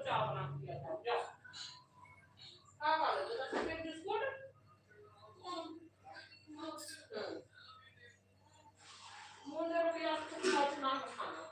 चाय बना के पिया था जाओ खा खा लो जरा सफेद बिस्कुट मुझे रुपया कुछ ना खाना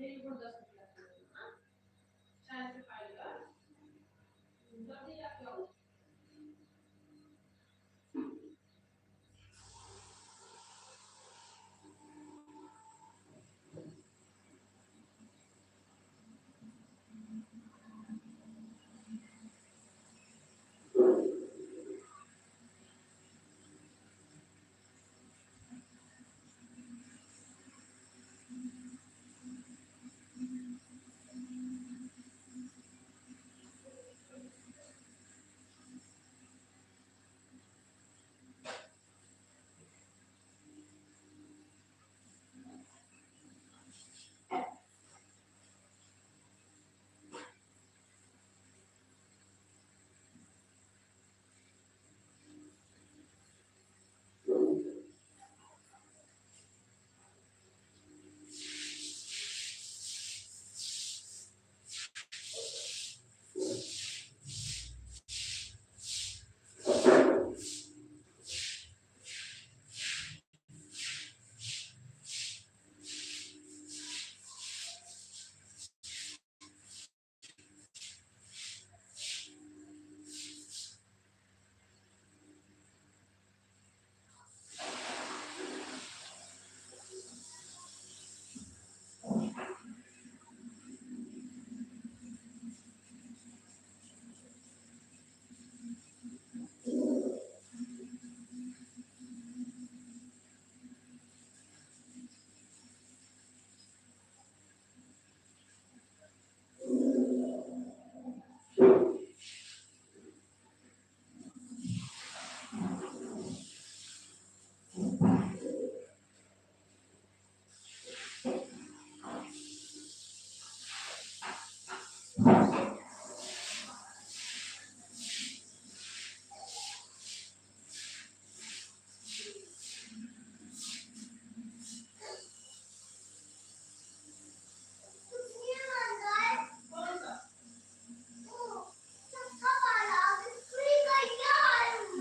मेरी बहुत 10 मिनट हाँ शायद से पाएगा जल्दी जाके आओ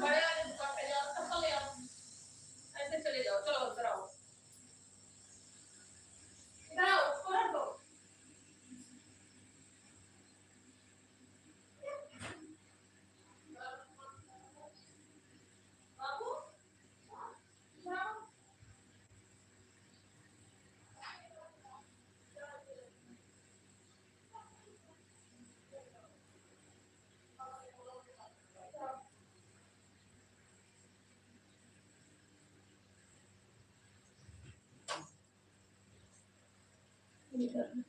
बड़े वाले दुकान पे जाओ चप्पल ले आओ ऐसे चले जाओ चलो उधर आओ इधर आओ उसको रख दो बाबू जाओ इधर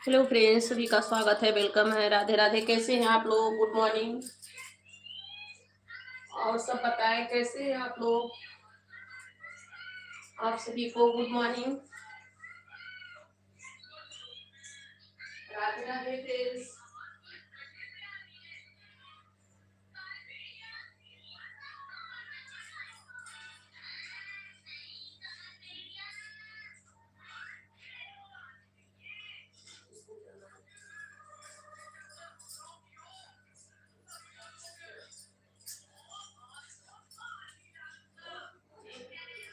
हेलो फ्रेंड्स, सभी का स्वागत है, वेलकम है। राधे राधे। कैसे हैं आप लोग? Good morning. और सब बताएं कैसे हैं आप लोग? आप सभी को good morning, Radhe Radhe friends.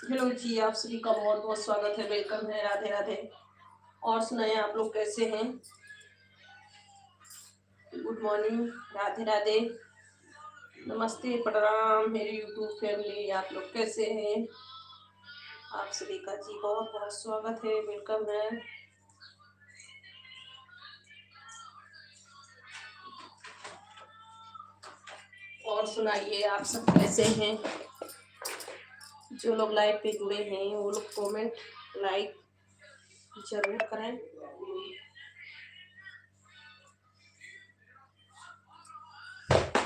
Hello ji, आप सभी का बहुत बहुत स्वागत है, वेलकम है, राधे राधे। और सुनाए आप लोग कैसे हैं? गुड मॉर्निंग, राधे राधे, नमस्ते, प्रणाम मेरी यूट्यूब फैमिली। आप लोग कैसे हैं? आप सभी का जी बहुत बहुत स्वागत है, वेलकम है। और सुनाइए आप सब कैसे हैं? जो लोग लाइव पे जुड़े हैं वो लोग कमेंट लाइक जरूर करें।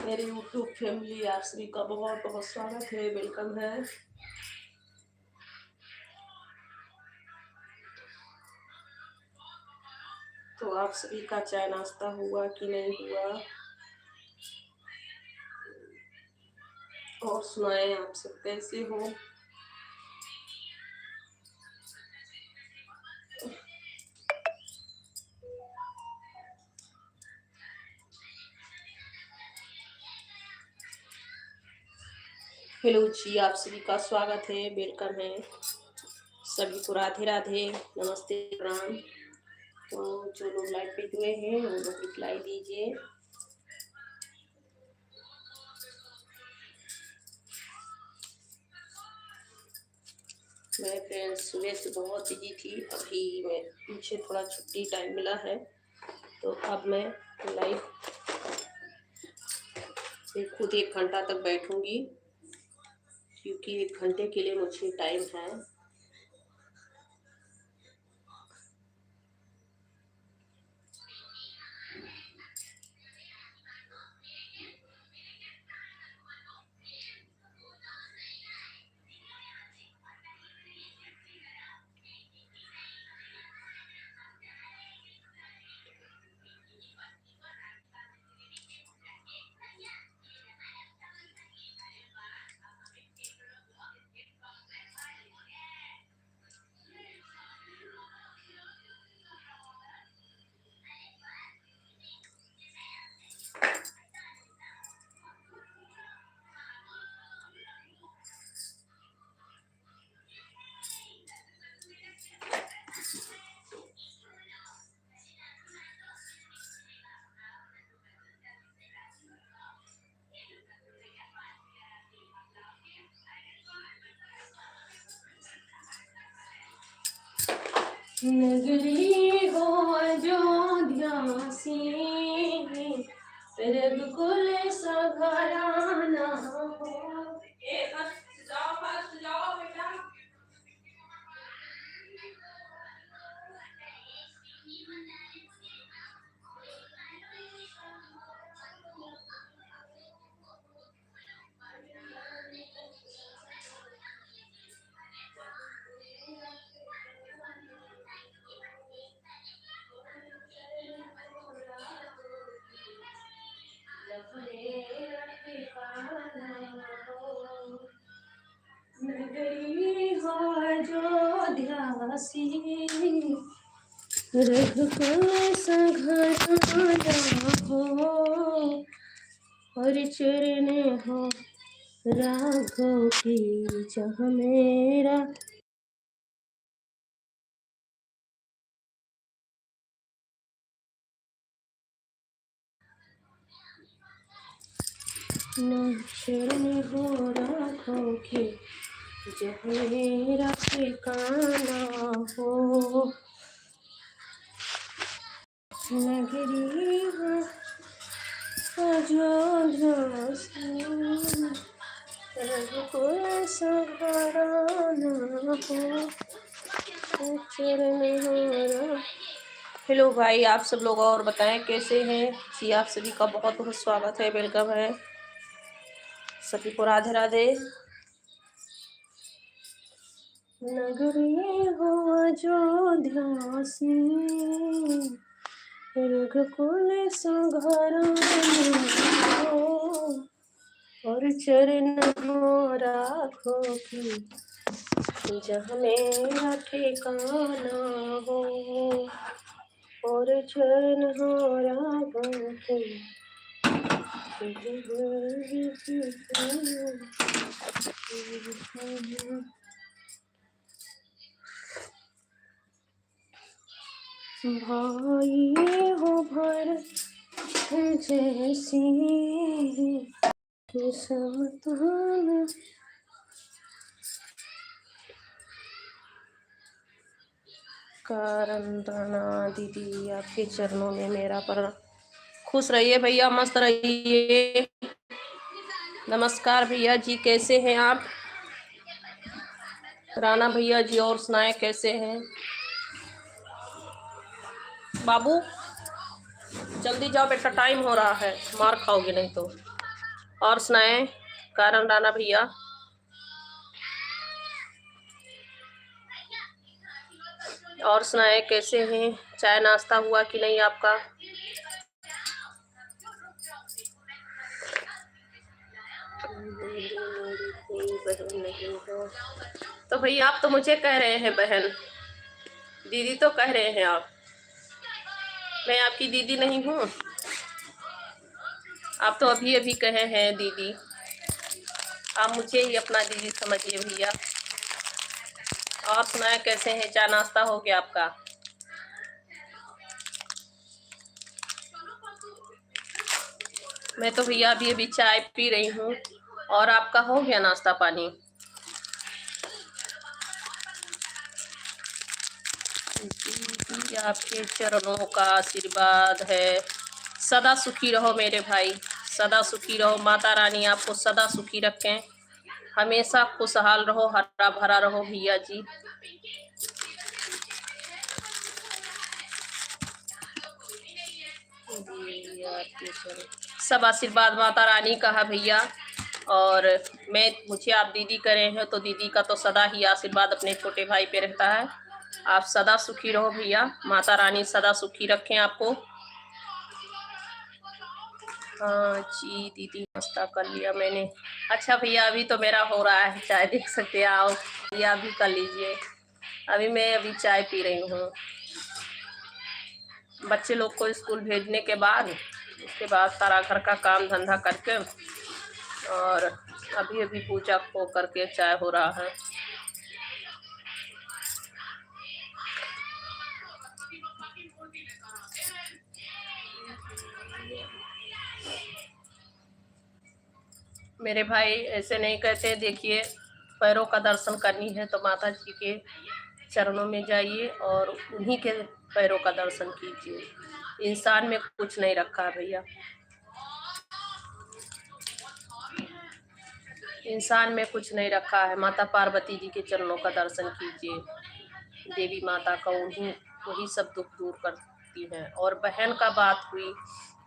मेरे यूट्यूब फैमिली, आप सभी का बहुत बहुत स्वागत है, वेलकम है। तो आप सभी का चाय नाश्ता हुआ कि नहीं हुआ? और सुनाए आप सब कैसे हो? हेलो जी, आप सभी का स्वागत है, वेलकम है। सभी को राधे राधे, नमस्ते, प्रणाम। तो जो लोग लाइव पे जुड़े हैं वो लोग रिप्लाई दीजिए। मैं फ्रेंड्स सुबह से बहुत बिजी थी, अभी मैं मुझे थोड़ा छुट्टी टाइम मिला है, तो अब मैं लाइव पे खुद 1 घंटा तक बैठूंगी, क्योंकि 1 घंटे के लिए मुझे टाइम है। नगरी हो अयोध्या सी, रघुकुल सघराना हो। जाओ बेटा। नगरी हो अयोध्या सी, रघुकुल सघराना हो। और चरण हो राघव की, जहाँ मेरा शरण हो राघव की, जहाँ मेरा ठिकाना हो। नगरी हो अयोध्या सी, रघुकुल सघराना हो। चरण हो हेलो भाई, आप सब लोग और बताएं कैसे हैं जी। आप सभी का बहुत बहुत स्वागत है, वेलकम है। सभी को राधे राधे। नगरी हो अयोध्या सी, रघुकुल सुघराई हो, और चरण हो राखो की, जहाँ मेरा ठिकाना हो, और चरण हो राखो की। भाई हो भरत जैसी संतान। करंदना दीदी, आपके चरणों में मेरा पर। खुश रहिए भैया, मस्त रहिए। नमस्कार भैया जी, कैसे हैं आप? राणा भैया जी और सुनाए कैसे हैं? बाबू जल्दी जाओ बेटा, टाइम हो रहा है, मार खाओगे नहीं तो। और सुनाए कारण राणा भैया। और सुनाए कैसे हैं? चाय नाश्ता हुआ कि नहीं आपका? कोई बहन नहीं हो तो भैया आप तो मुझे कह रहे हैं बहन, दीदी तो कह रहे हैं आप। मैं आपकी दीदी नहीं हूँ? आप तो अभी अभी कहे हैं दीदी। आप मुझे ही अपना दीदी समझिए भैया। और सुनाए कैसे हैं? चाय नाश्ता हो गया आपका? मैं तो भैया अभी अभी चाय पी रही हूँ। और आपका हो गया नाश्ता पानी? दीदी आपके चरणों का आशीर्वाद है। सदा सुखी रहो मेरे भाई, सदा सुखी रहो। माता रानी आपको सदा सुखी रखें, हमेशा खुशहाल रहो, हरा भरा रहो भैया जी। सब आशीर्वाद माता रानी का है भैया। और मुझे आप दीदी करे हैं तो दीदी का तो सदा ही आशीर्वाद अपने छोटे भाई पे रहता है। आप सदा सुखी रहो भैया, माता रानी सदा सुखी रखें आपको। हाँ जी दीदी, नाश्ता कर लिया मैंने। अच्छा भैया, अभी तो मेरा हो रहा है चाय, देख सकते हैं आओ भैया, अभी कर लीजिए। मैं चाय पी रही हूँ। बच्चे लोग को स्कूल भेजने के बाद, उसके बाद सारा घर का काम धंधा करके, और अभी अभी पूजा को करके चाय हो रहा है। मेरे भाई ऐसे नहीं कहते। देखिए, पैरों का दर्शन करनी है तो माता जी के चरणों में जाइए और उन्हीं के पैरों का दर्शन कीजिए। इंसान में कुछ नहीं रखा है भैया, इंसान में कुछ नहीं रखा है। माता पार्वती जी के चरणों का दर्शन कीजिए। देवी माता का वही सब दुख दूर करती हैं। और बहन का बात हुई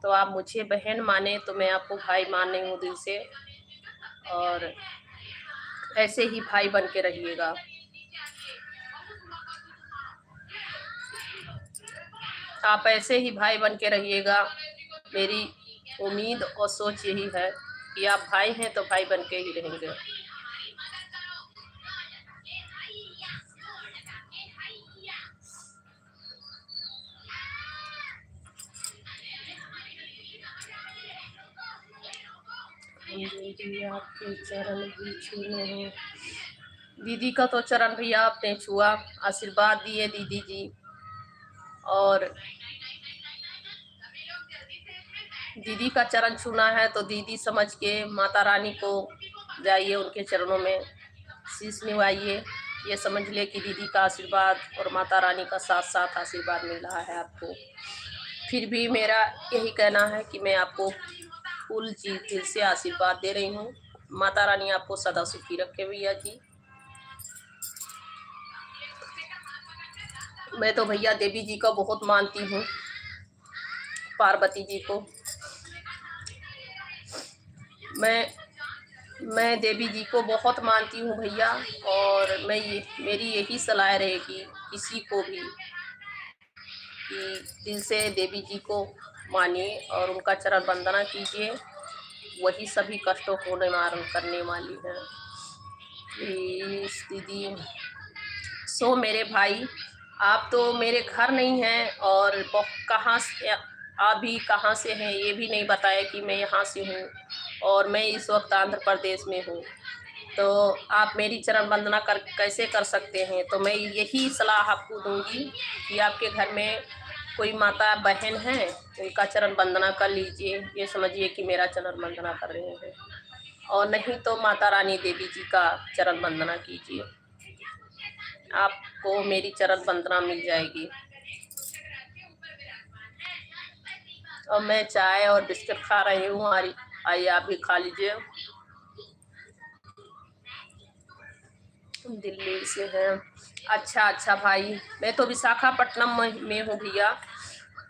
तो आप मुझे बहन माने तो मैं आपको भाई मान रही हूँ दिल से। और ऐसे ही भाई बन के रहिएगा। आप ऐसे ही भाई बन के रहिएगा। मेरी उम्मीद और सोच यही है कि आप भाई हैं तो भाई बन के ही रहेंगे। दीदी आपके चरण भी छूने हैं। दीदी का तो चरण भैया आपने छुआ, आशीर्वाद दिए दीदी जी। और दीदी का चरण छूना है तो दीदी समझ के माता रानी को जाइए, उनके चरणों में शीश निवाइए। ये समझ ले कि दीदी का आशीर्वाद और माता रानी का साथ साथ आशीर्वाद मिल रहा है आपको। फिर भी मेरा यही कहना है कि मैं आपको फुल जी दिल से आशीर्वाद दे रही हूँ। माता रानी आपको सदा सुखी रखे भैया जी। मैं तो भैया देवी जी को बहुत मानती हूँ, पार्वती जी को। मैं देवी जी को बहुत मानती हूँ भैया, और मेरी यही सलाह रहेगी किसी को भी कि दिल से देवी जी को मानिए और उनका चरण वंदना कीजिए, वही सभी कष्टों को निवारण करने वाली है। प्लीज दीदी। सो मेरे भाई, आप तो मेरे घर नहीं हैं, और कहाँ से आप भी कहाँ से हैं ये भी नहीं बताया कि मैं यहाँ से हूँ, और मैं इस वक्त आंध्र प्रदेश में हूँ। तो आप मेरी चरण वंदना कैसे कर सकते हैं? तो मैं यही सलाह आपको दूंगी कि आपके घर में कोई माता बहन है, उनका चरण वंदना कर लीजिए, ये समझिए कि मेरा चरण वंदना कर रहे हैं। और नहीं तो माता रानी देवी जी का चरण वंदना कीजिए, आपको मेरी चरण वंदना मिल जाएगी। और मैं चाय और बिस्किट खा रही हूँ, आइए आप भी खा लीजिए। दिल्ली से हैं? अच्छा भाई, मैं तो विशाखापट्टनम में हूँ भैया।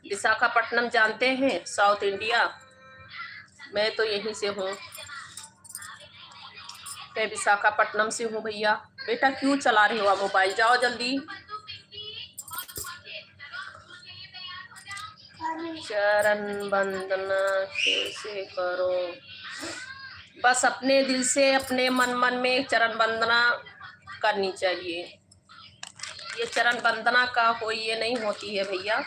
विशाखापट्टनम जानते हैं, साउथ इंडिया? मैं तो यहीं से हूँ, मैं विशाखापट्टनम से हूँ भैया। बेटा क्यों चला रहे हो आप मोबाइल? जाओ जल्दी। चरण वंदना कैसे करो? बस अपने दिल से, अपने मन में चरण वंदना करनी चाहिए। ये चरण वंदना का कोई ये नहीं होती है भैया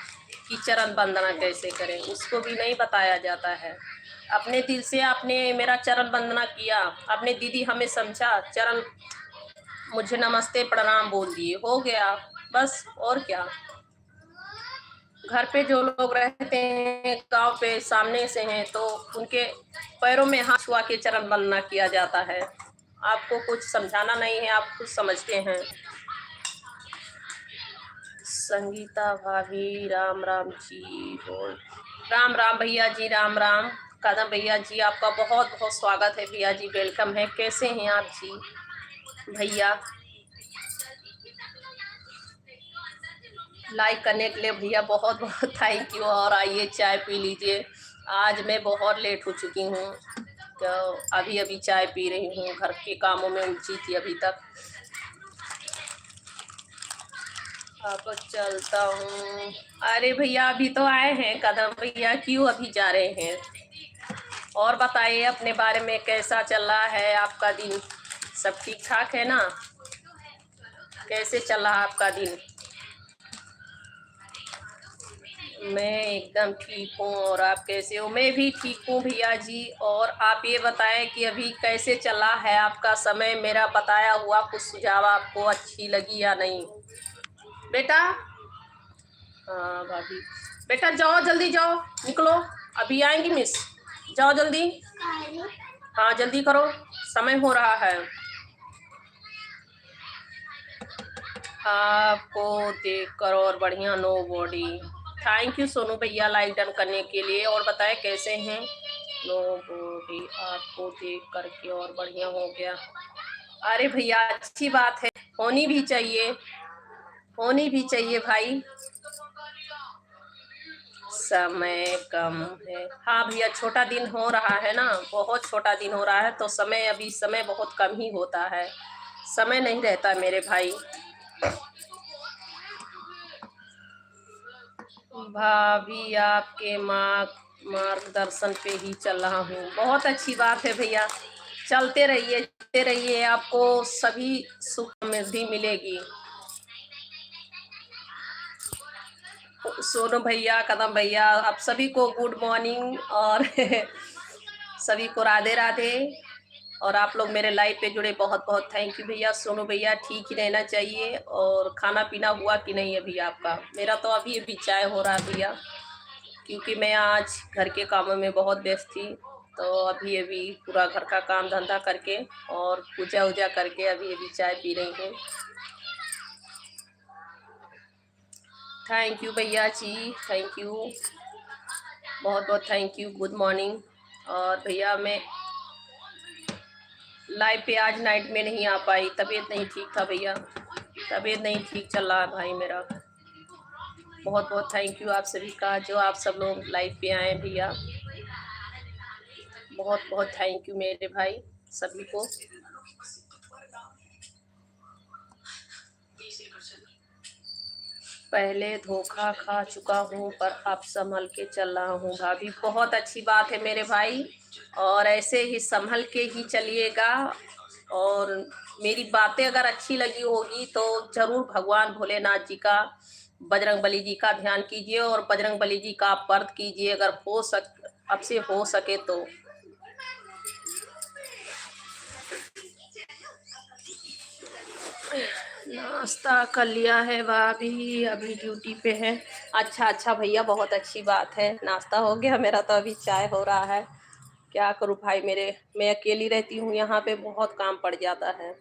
कि चरण वंदना कैसे करें, उसको भी नहीं बताया जाता है। अपने दिल से आपने मेरा चरण वंदना किया, अपने दीदी हमें समझा, चरण मुझे नमस्ते प्रणाम बोल दिए, हो गया बस। और क्या? घर पे जो लोग रहते हैं, गांव पे सामने से हैं, तो उनके पैरों में हाथ छुआ के चरण वंदना किया जाता है। आपको कुछ समझाना नहीं है, आप खुद समझते हैं। संगीता भाभी राम राम जी बोल। राम राम भैया जी, राम राम। कदम भैया जी, आपका बहुत बहुत स्वागत है भैया जी, वेलकम है। कैसे हैं आप जी भैया? लाइक करने के लिए भैया बहुत बहुत थैंक यू। और आइए चाय पी लीजिए। आज मैं बहुत लेट हो चुकी हूँ, तो अभी चाय पी रही हूँ, घर के कामों में उलझी थी अभी तक। अब चलता हूँ। अरे भैया अभी तो आए हैं कदम भैया, क्यों अभी जा रहे हैं? और बताइए अपने बारे में, कैसा चल रहा है आपका दिन? सब ठीक ठाक है ना? कैसे चल रहा आपका दिन? मैं एकदम ठीक हूँ, और आप कैसे हो? मैं भी ठीक हूँ भैया जी। और आप ये बताएं कि अभी कैसे चला है आपका समय? मेरा बताया हुआ कुछ सुझाव आपको अच्छी लगी या नहीं बेटा? हाँ भाभी। बेटा जाओ जल्दी, जाओ निकलो, अभी आएंगी मिस, जाओ जल्दी। हाँ जल्दी करो, समय हो रहा है। आपको देखकर और बढ़िया nobody. Thank you Sonu भैया लाइक डन करने के लिए। और बताए कैसे हैं? नो बॉडी, आपको देख करके और बढ़िया हो गया। अरे भैया अच्छी बात है, होनी भी चाहिए, होनी भी चाहिए भाई। समय कम है, हाँ भैया, छोटा दिन हो रहा है ना, बहुत छोटा दिन हो रहा है, तो अभी समय बहुत कम ही होता है, समय नहीं रहता मेरे भाई। भाभी आपके मार्गदर्शन पे ही चल रहा हूँ। बहुत अच्छी बात है भैया, चलते रहिए, आपको सभी सुख समृद्धि मिलेगी। सोनू भैया, कदम भैया, आप सभी को गुड मॉर्निंग, और सभी को राधे राधे। और आप लोग मेरे लाइव पे जुड़े, बहुत बहुत थैंक यू भैया। सोनू भैया ठीक ही रहना चाहिए। और खाना पीना हुआ कि नहीं अभी आपका? मेरा तो अभी चाय हो रहा है भैया, क्योंकि मैं आज घर के कामों में बहुत व्यस्त थी, तो अभी पूरा घर का काम धंधा करके और पूजा वूजा करके अभी चाय पी रही हूँ। थैंक यू भैया जी, थैंक यू, बहुत बहुत थैंक यू, गुड मॉर्निंग। और भैया मैं लाइव पे आज नाइट में नहीं आ पाई, तबीयत नहीं ठीक था भैया, तबीयत नहीं ठीक चल रहा है भाई मेरा। बहुत बहुत थैंक यू आप सभी का, जो आप सब लोग लाइव पे आए भैया। बहुत बहुत थैंक यू मेरे भाई सभी को। पहले धोखा खा चुका हूँ पर अब संभल के चल रहा हूँ भाभी। बहुत अच्छी बात है मेरे भाई, और ऐसे ही संभल के ही चलिएगा। और मेरी बातें अगर अच्छी लगी होगी तो जरूर भगवान भोलेनाथ जी का, बजरंग बली जी का ध्यान कीजिए और बजरंग बली जी का आप व्रत कीजिए, अगर अब से हो सके तो। नाश्ता कर लिया है भाभी, अभी ड्यूटी पे है। अच्छा अच्छा भैया, बहुत अच्छी बात है, नाश्ता हो गया। मेरा तो अभी चाय हो रहा है। क्या करूँ भाई, मैं अकेली रहती हूँ यहाँ पे, बहुत काम पड़ जाता है,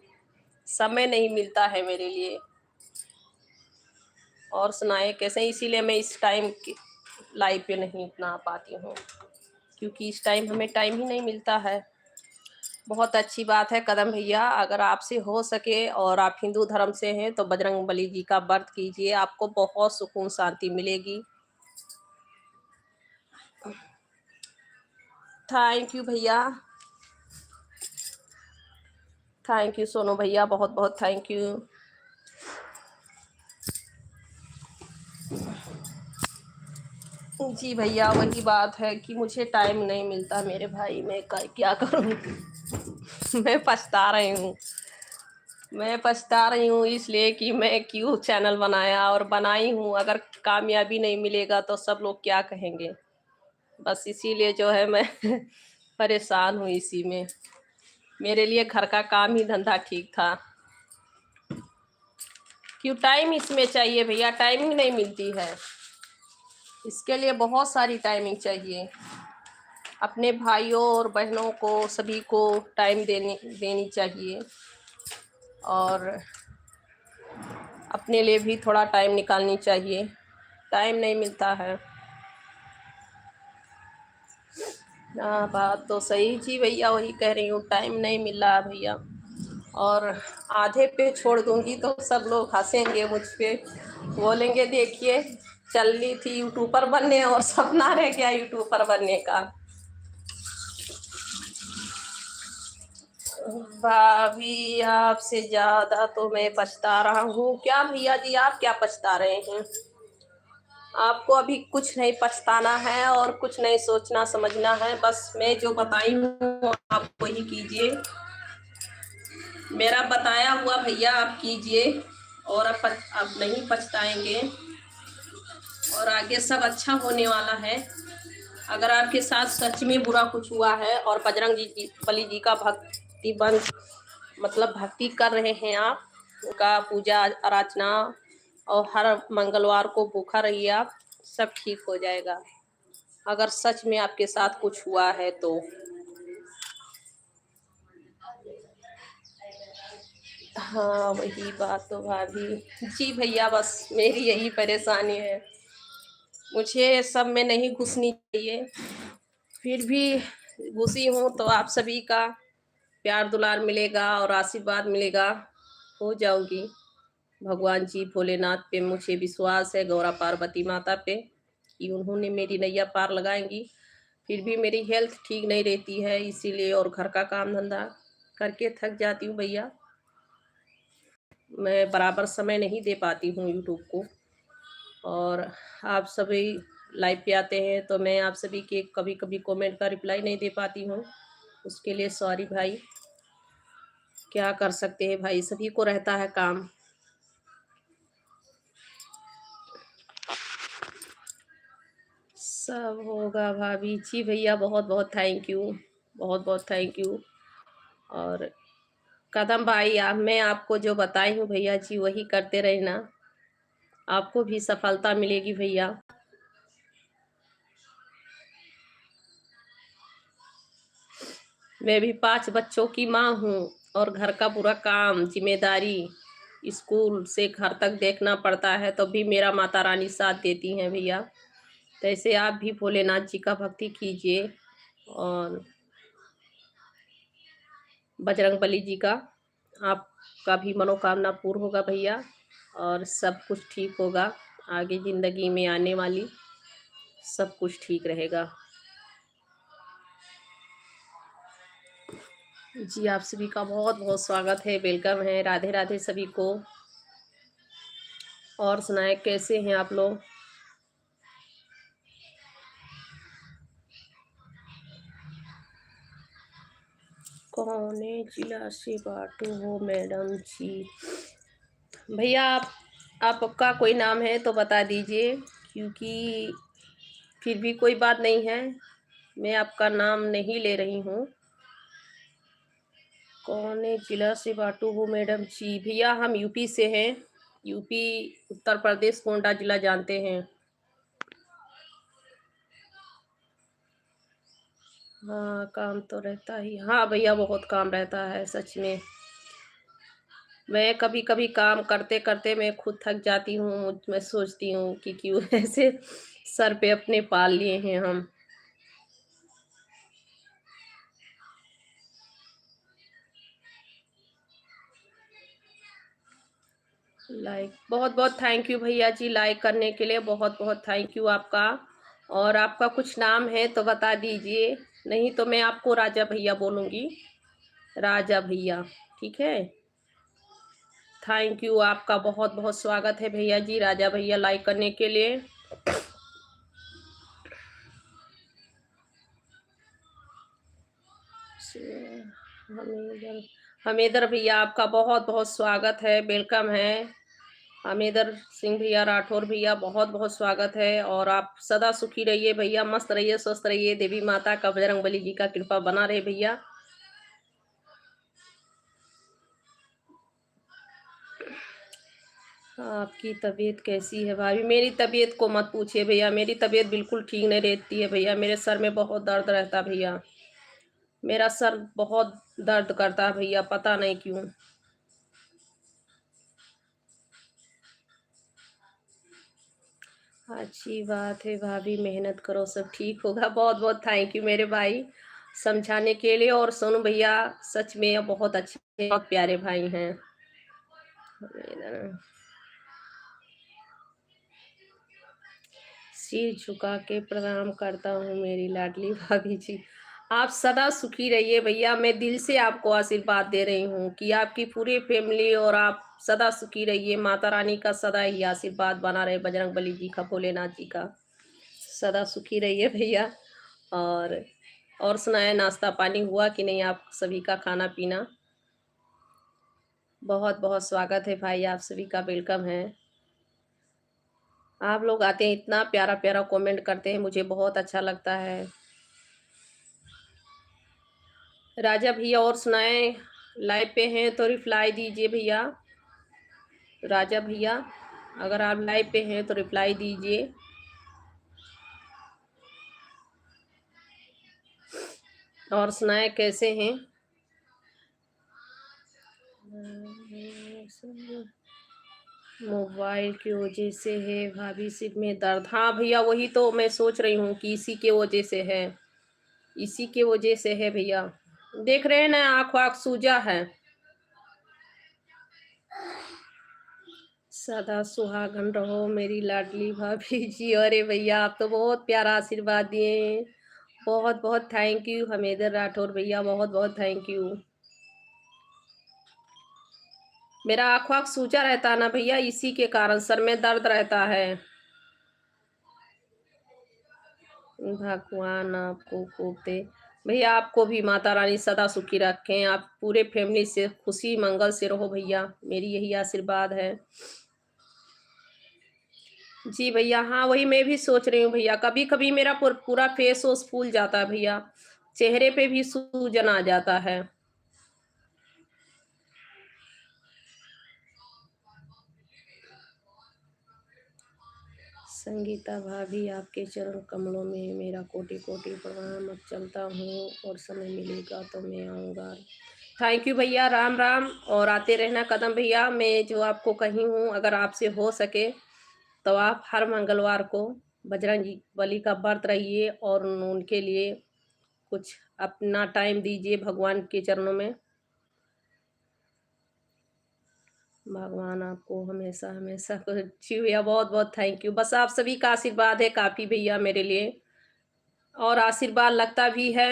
समय नहीं मिलता है मेरे लिए। और सुनाए कैसे, इसीलिए मैं इस टाइम की लाइव पे नहीं इतना आ पाती हूँ, क्योंकि इस टाइम हमें टाइम ही नहीं मिलता है। बहुत अच्छी बात है कदम भैया, अगर आपसे हो सके और आप हिंदू धर्म से हैं तो बजरंग बली जी का व्रत कीजिए, आपको बहुत सुकून शांति मिलेगी। थैंक यू भैया, थैंक यू सोनू भैया, बहुत बहुत थैंक यू। जी भैया, वही बात है कि मुझे टाइम नहीं मिलता मेरे भाई, मैं क्या करूं। मैं पछता रही हूँ इसलिए कि मैं क्यों चैनल बनाया और बनाई हूँ। अगर कामयाबी नहीं मिलेगा तो सब लोग क्या कहेंगे, बस इसीलिए जो है मैं परेशान हूँ इसी में। मेरे लिए घर का काम ही धंधा ठीक था, क्यों टाइम इसमें चाहिए भैया, टाइमिंग नहीं मिलती है, इसके लिए बहुत सारी टाइमिंग चाहिए। अपने भाइयों और बहनों को सभी को टाइम देनी चाहिए, और अपने लिए भी थोड़ा टाइम निकालनी चाहिए, टाइम नहीं मिलता है। हाँ, बात तो सही जी भैया, वही कह रही हूँ, टाइम नहीं मिल रहा भैया। और आधे पे छोड़ दूंगी तो सब लोग हंसेंगे मुझ पे, बोलेंगे देखिए चल रही थी यूट्यूबर बनने और सपना रह गया यूट्यूबर बनने का। भाभी आपसे ज्यादा तो मैं पछता रहा हूँ। क्या भैया जी, आप क्या पछता रहे हैं? आपको अभी कुछ नहीं पछताना है और कुछ नहीं सोचना समझना है, बस मैं जो बताई हूँ आप वही कीजिए, मेरा बताया हुआ भैया आप कीजिए, और अब नहीं पछताएंगे, और आगे सब अच्छा होने वाला है। अगर आपके साथ सच में बुरा कुछ हुआ है और बजरंग बली जी का भक्ति कर रहे हैं आप, उनका पूजा अर्चना, और हर मंगलवार को भूखा रहिए आप, सब ठीक हो जाएगा। अगर सच में आपके साथ कुछ हुआ है तो। हाँ वही बात तो भाभी जी भैया, बस मेरी यही परेशानी है, मुझे सब में नहीं घुसनी चाहिए, फिर भी घुसी हूँ तो आप सभी का प्यार दुलार मिलेगा और आशीर्वाद मिलेगा, हो जाऊंगी। भगवान जी भोलेनाथ पे मुझे विश्वास है, गौरा पार्वती माता पे, कि उन्होंने मेरी नैया पार लगाएंगी। फिर भी मेरी हेल्थ ठीक नहीं रहती है इसीलिए, और घर का काम धंधा करके थक जाती हूँ भैया, मैं बराबर समय नहीं दे पाती हूँ यूट्यूब को। और आप सभी लाइव पे आते हैं तो मैं आप सभी के कभी कभी कमेंट का रिप्लाई नहीं दे पाती हूँ, उसके लिए सॉरी भाई, क्या कर सकते हैं भाई, सभी को रहता है काम। सब होगा भाभी जी भैया, बहुत बहुत थैंक यू, बहुत बहुत थैंक यू। और कदम भाई, मैं आपको जो बताई हूँ भैया जी वही करते रहना, आपको भी सफलता मिलेगी भैया। मैं भी 5 बच्चों की माँ हूँ, और घर का पूरा काम जिम्मेदारी स्कूल से घर तक देखना पड़ता है, तो भी मेरा माता रानी साथ देती हैं भैया। तो ऐसे आप भी भोलेनाथ जी का भक्ति कीजिए, और बजरंग बली जी का आपका भी मनोकामना पूर्ण होगा भैया, और सब कुछ ठीक होगा। आगे ज़िंदगी में आने वाली सब कुछ ठीक रहेगा। जी, आप सभी का बहुत बहुत स्वागत है, वेलकम है, राधे राधे सभी को। और सुनाए कैसे हैं आप लोग? कौने जिला से बाटू हो मैडम जी? भैया आपका कोई नाम है तो बता दीजिए, क्योंकि फिर भी कोई बात नहीं है, मैं आपका नाम नहीं ले रही हूँ। कौने जिला से बाटू हो मैडम जी? भैया हम यूपी से हैं, यूपी उत्तर प्रदेश गोंडा जिला जानते हैं। हाँ काम तो रहता ही, हाँ भैया बहुत काम रहता है सच में। मैं कभी कभी काम करते करते मैं खुद थक जाती हूँ, मैं सोचती हूँ कि क्यों ऐसे सर पे अपने पाल लिए हैं हम। लाइक बहुत बहुत थैंक यू भैया जी, लाइक करने के लिए बहुत बहुत थैंक यू आपका। और आपका कुछ नाम है तो बता दीजिए, नहीं तो मैं आपको राजा भैया बोलूँगी, राजा भैया, ठीक है। थैंक यू, आपका बहुत बहुत स्वागत है भैया जी, राजा भैया लाइक करने के लिए। हमीदर हमीदर भैया आपका बहुत बहुत स्वागत है, वेलकम है। हमीदर सिंह भैया, राठौर भैया बहुत बहुत स्वागत है। और आप सदा सुखी रहिए भैया, मस्त रहिए, स्वस्थ रहिए, देवी माता का बजरंगबली जी का कृपा बना रहे भैया। आपकी तबीयत कैसी है भाभी? मेरी तबीयत को मत पूछिए भैया, मेरी तबीयत बिल्कुल ठीक नहीं रहती है भैया, मेरे सर में बहुत दर्द रहता है भैया, मेरा सर बहुत दर्द करता है भैया, पता नहीं क्यों। अच्छी बात है भाभी, मेहनत करो सब ठीक होगा। बहुत बहुत थैंक यू मेरे भाई समझाने के लिए। और सोनू भैया सच में बहुत अच्छे, बहुत प्यारे भाई हैं। सिर झुका के प्रणाम करता हूँ मेरी लाडली भाभी जी। आप सदा सुखी रहिए भैया, मैं दिल से आपको आशीर्वाद दे रही हूँ कि आपकी पूरी फैमिली और आप सदा सुखी रहिए। माता रानी का सदा ही आशीर्वाद बना रहे, बजरंगबली जी का, भोलेनाथ जी का, सदा सुखी रहिए भैया। और सुनाए, नाश्ता पानी हुआ कि नहीं आप सभी का, खाना पीना? बहुत बहुत स्वागत है भाई, आप सभी का वेलकम है। आप लोग आते हैं, इतना प्यारा प्यारा कमेंट करते हैं, मुझे बहुत अच्छा लगता है। राजा भैया और सुनाए, लाइव पे हैं तो रिप्लाई दीजिए भैया। राजा भैया अगर आप लाइव पे हैं तो रिप्लाई दीजिए। और सुनाए कैसे हैं? मोबाइल की वजह से है भाभी सिर में दर्द? हाँ भैया वही तो मैं सोच रही हूँ कि इसी के वजह से है, इसी के वजह से है भैया। देख रहे हैं ना, आँख वाँख सूजा है। सदा सुहागन रहो मेरी लाडली भाभी जी। अरे भैया आप तो बहुत प्यारा आशीर्वाद दिए, बहुत बहुत थैंक यू हमीदर राठौर भैया, बहुत बहुत थैंक यू। मेरा आँख वाँख सूजा रहता है ना भैया, इसी के कारण सर में दर्द रहता है। भगवान आपको खूब दे भैया, आपको भी माता रानी सदा सुखी रखें, आप पूरे फैमिली से खुशी मंगल से रहो भैया, मेरी यही आशीर्वाद है। जी भैया हाँ वही मैं भी सोच रही हूँ भैया, कभी कभी मेरा पूरा फेस वोस फूल जाता है भैया, चेहरे पे भी सूजन आ जाता है। संगीता भाभी आपके चरण कमलों में मेरा कोटि कोटि प्रणाम, अब चलता हूँ और समय मिलेगा तो मैं आऊँगा। थैंक यू भैया, राम राम। और आते रहना कदम भैया, मैं जो आपको कही हूँ अगर आपसे हो सके तो आप हर मंगलवार को बजरंग बली का व्रत रहिए और उनके लिए कुछ अपना टाइम दीजिए भगवान के चरणों में। भगवान आपको हमेशा हमेशा जी भैया, बहुत बहुत थैंक यू। बस आप सभी का आशीर्वाद है काफ़ी भैया मेरे लिए, और आशीर्वाद लगता भी है।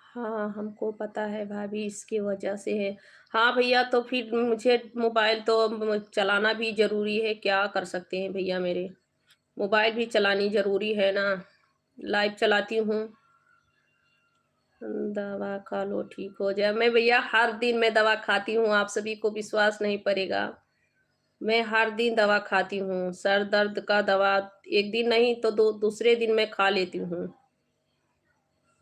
हाँ, हमको पता है भाभी, इसकी वजह से है। हाँ भैया, तो फिर मुझे मोबाइल तो चलाना भी ज़रूरी है, क्या कर सकते हैं भैया मेरे। मोबाइल भी चलानी ज़रूरी है ना, लाइव चलाती हूँ। दवा खा लो ठीक हो जाए। मैं भैया हर दिन मैं दवा खाती हूँ, आप सभी को विश्वास नहीं पड़ेगा। मैं हर दिन दवा खाती हूँ, सर दर्द का दवा एक दिन नहीं तो दूसरे दिन मैं खा लेती हूँ।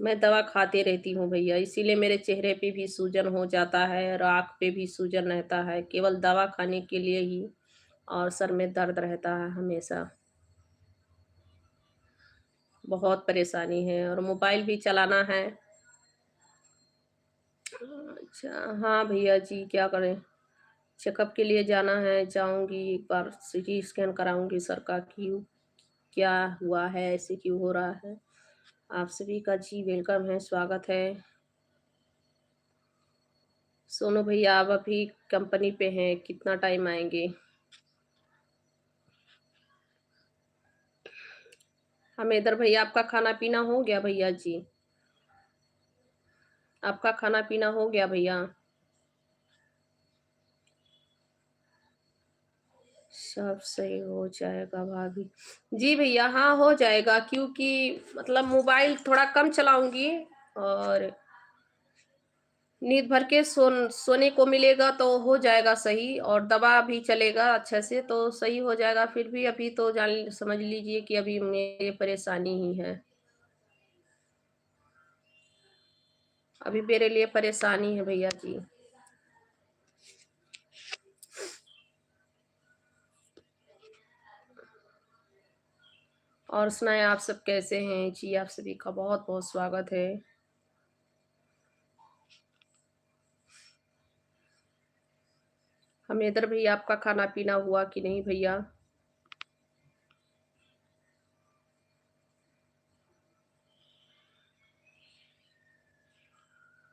मैं दवा खाते रहती हूँ भैया, इसीलिए मेरे चेहरे पे भी सूजन हो जाता है और आँख पे भी सूजन रहता है, केवल दवा खाने के लिए ही। और सर में दर्द रहता है हमेशा। बहुत परेशानी है और मोबाइल भी चलाना है। अच्छा, हाँ भैया जी, क्या करें। चेकअप के लिए जाना है, जाऊंगी एक बार, सीटी स्कैन कराऊंगी सर का, क्यों क्या हुआ है, ऐसे क्यों हो रहा है। आप सभी का जी वेलकम है, स्वागत है। सोनू भैया, आप अभी कंपनी पे हैं, कितना टाइम आएंगे। हम इधर भैया, आपका खाना पीना हो गया भैया जी, आपका खाना पीना हो गया भैया। सब सही हो जाएगा भाभी। जी भैया, हाँ हो जाएगा, क्योंकि मतलब मोबाइल थोड़ा कम चलाऊंगी और नींद भर के सोने को मिलेगा तो हो जाएगा सही, और दवा भी चलेगा अच्छे से तो सही हो जाएगा। फिर भी अभी तो जान समझ लीजिए कि अभी मेरे परेशानी ही है, अभी मेरे लिए परेशानी है भैया जी। और सुनाए, आप सब कैसे हैं जी, आप सभी का बहुत बहुत स्वागत है। हम इधर भैया, आपका खाना पीना हुआ कि नहीं भैया।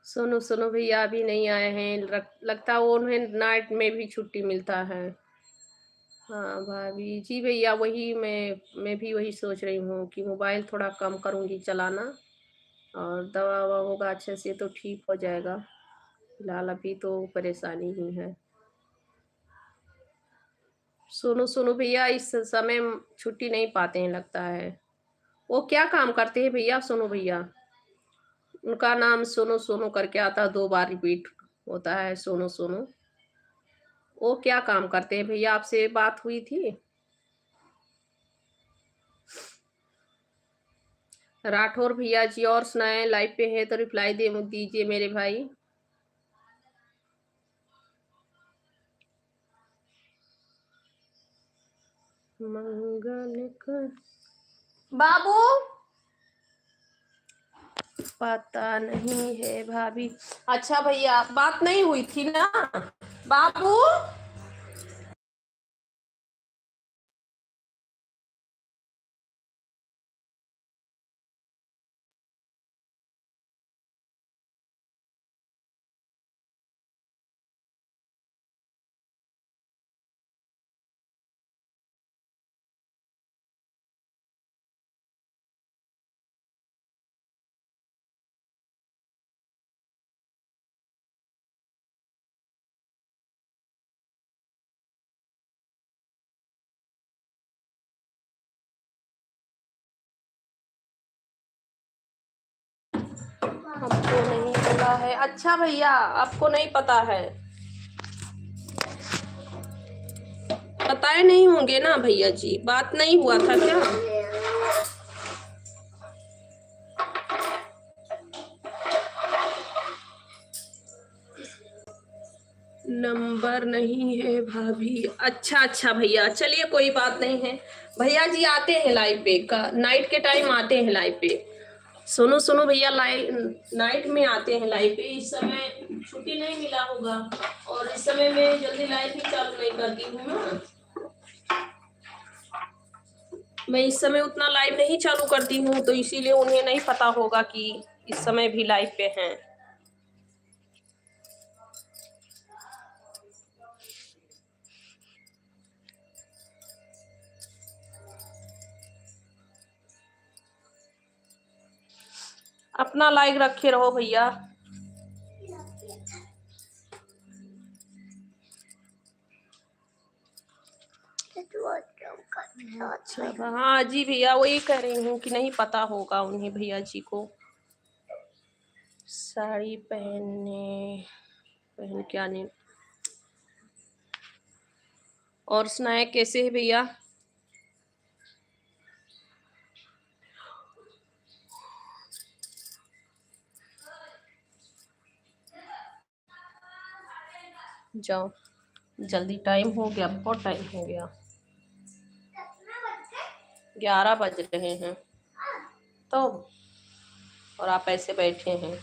सोनू सोनू भैया अभी नहीं आए हैं, लगता है वो उन्हें नाइट में भी छुट्टी मिलता है। हाँ भाभी जी भैया, वही मैं भी वही सोच रही हूँ कि मोबाइल थोड़ा कम करूँगी चलाना, और दवा ववा होगा अच्छे से तो ठीक हो जाएगा। फिलहाल अभी तो परेशानी ही है। सोनू सोनू भैया इस समय छुट्टी नहीं पाते हैं लगता है। वो क्या काम करते हैं भैया सोनू भैया। उनका नाम सोनू सोनू करके आता है, 2 बार रिपीट होता है सोनू सोनू। वो क्या काम करते हैं भैया, आपसे बात हुई थी। राठौर भैया जी, और सुनाए, लाइव पे है तो रिप्लाई दे दीजिए मेरे भाई। मंगल कर बाबू, पता नहीं है भाभी। अच्छा भैया, बात नहीं हुई थी ना बाबू। हमको नहीं पता है। अच्छा भैया, आपको नहीं पता है, बताए नहीं होंगे ना भैया जी, बात नहीं हुआ था क्या। नंबर नहीं है भाभी। अच्छा अच्छा भैया, चलिए कोई बात नहीं है। भैया जी आते हैं लाइव पे, का नाइट के टाइम आते हैं लाइव पे। सुनो सुनो भैया, लाइव नाइट में आते हैं लाइव पे। इस समय छुट्टी नहीं मिला होगा, और इस समय मैं जल्दी लाइव ही चालू नहीं करती हूँ ना। मैं इस समय उतना लाइव नहीं चालू करती हूँ, तो इसीलिए उन्हें नहीं पता होगा कि इस समय भी लाइव पे हैं। अपना लाइक रखे रहो भैया। अच्छा हाँ जी भैया, वही कह रही हूँ कि नहीं पता होगा उन्हें भैया जी को। साड़ी पहन के आने। और सुनाए कैसे है भैया? जाओ, जल्दी टाइम हो गया, बहुत टाइम हो गया, 11 बज रहे हैं तो। और आप ऐसे बैठे हैं,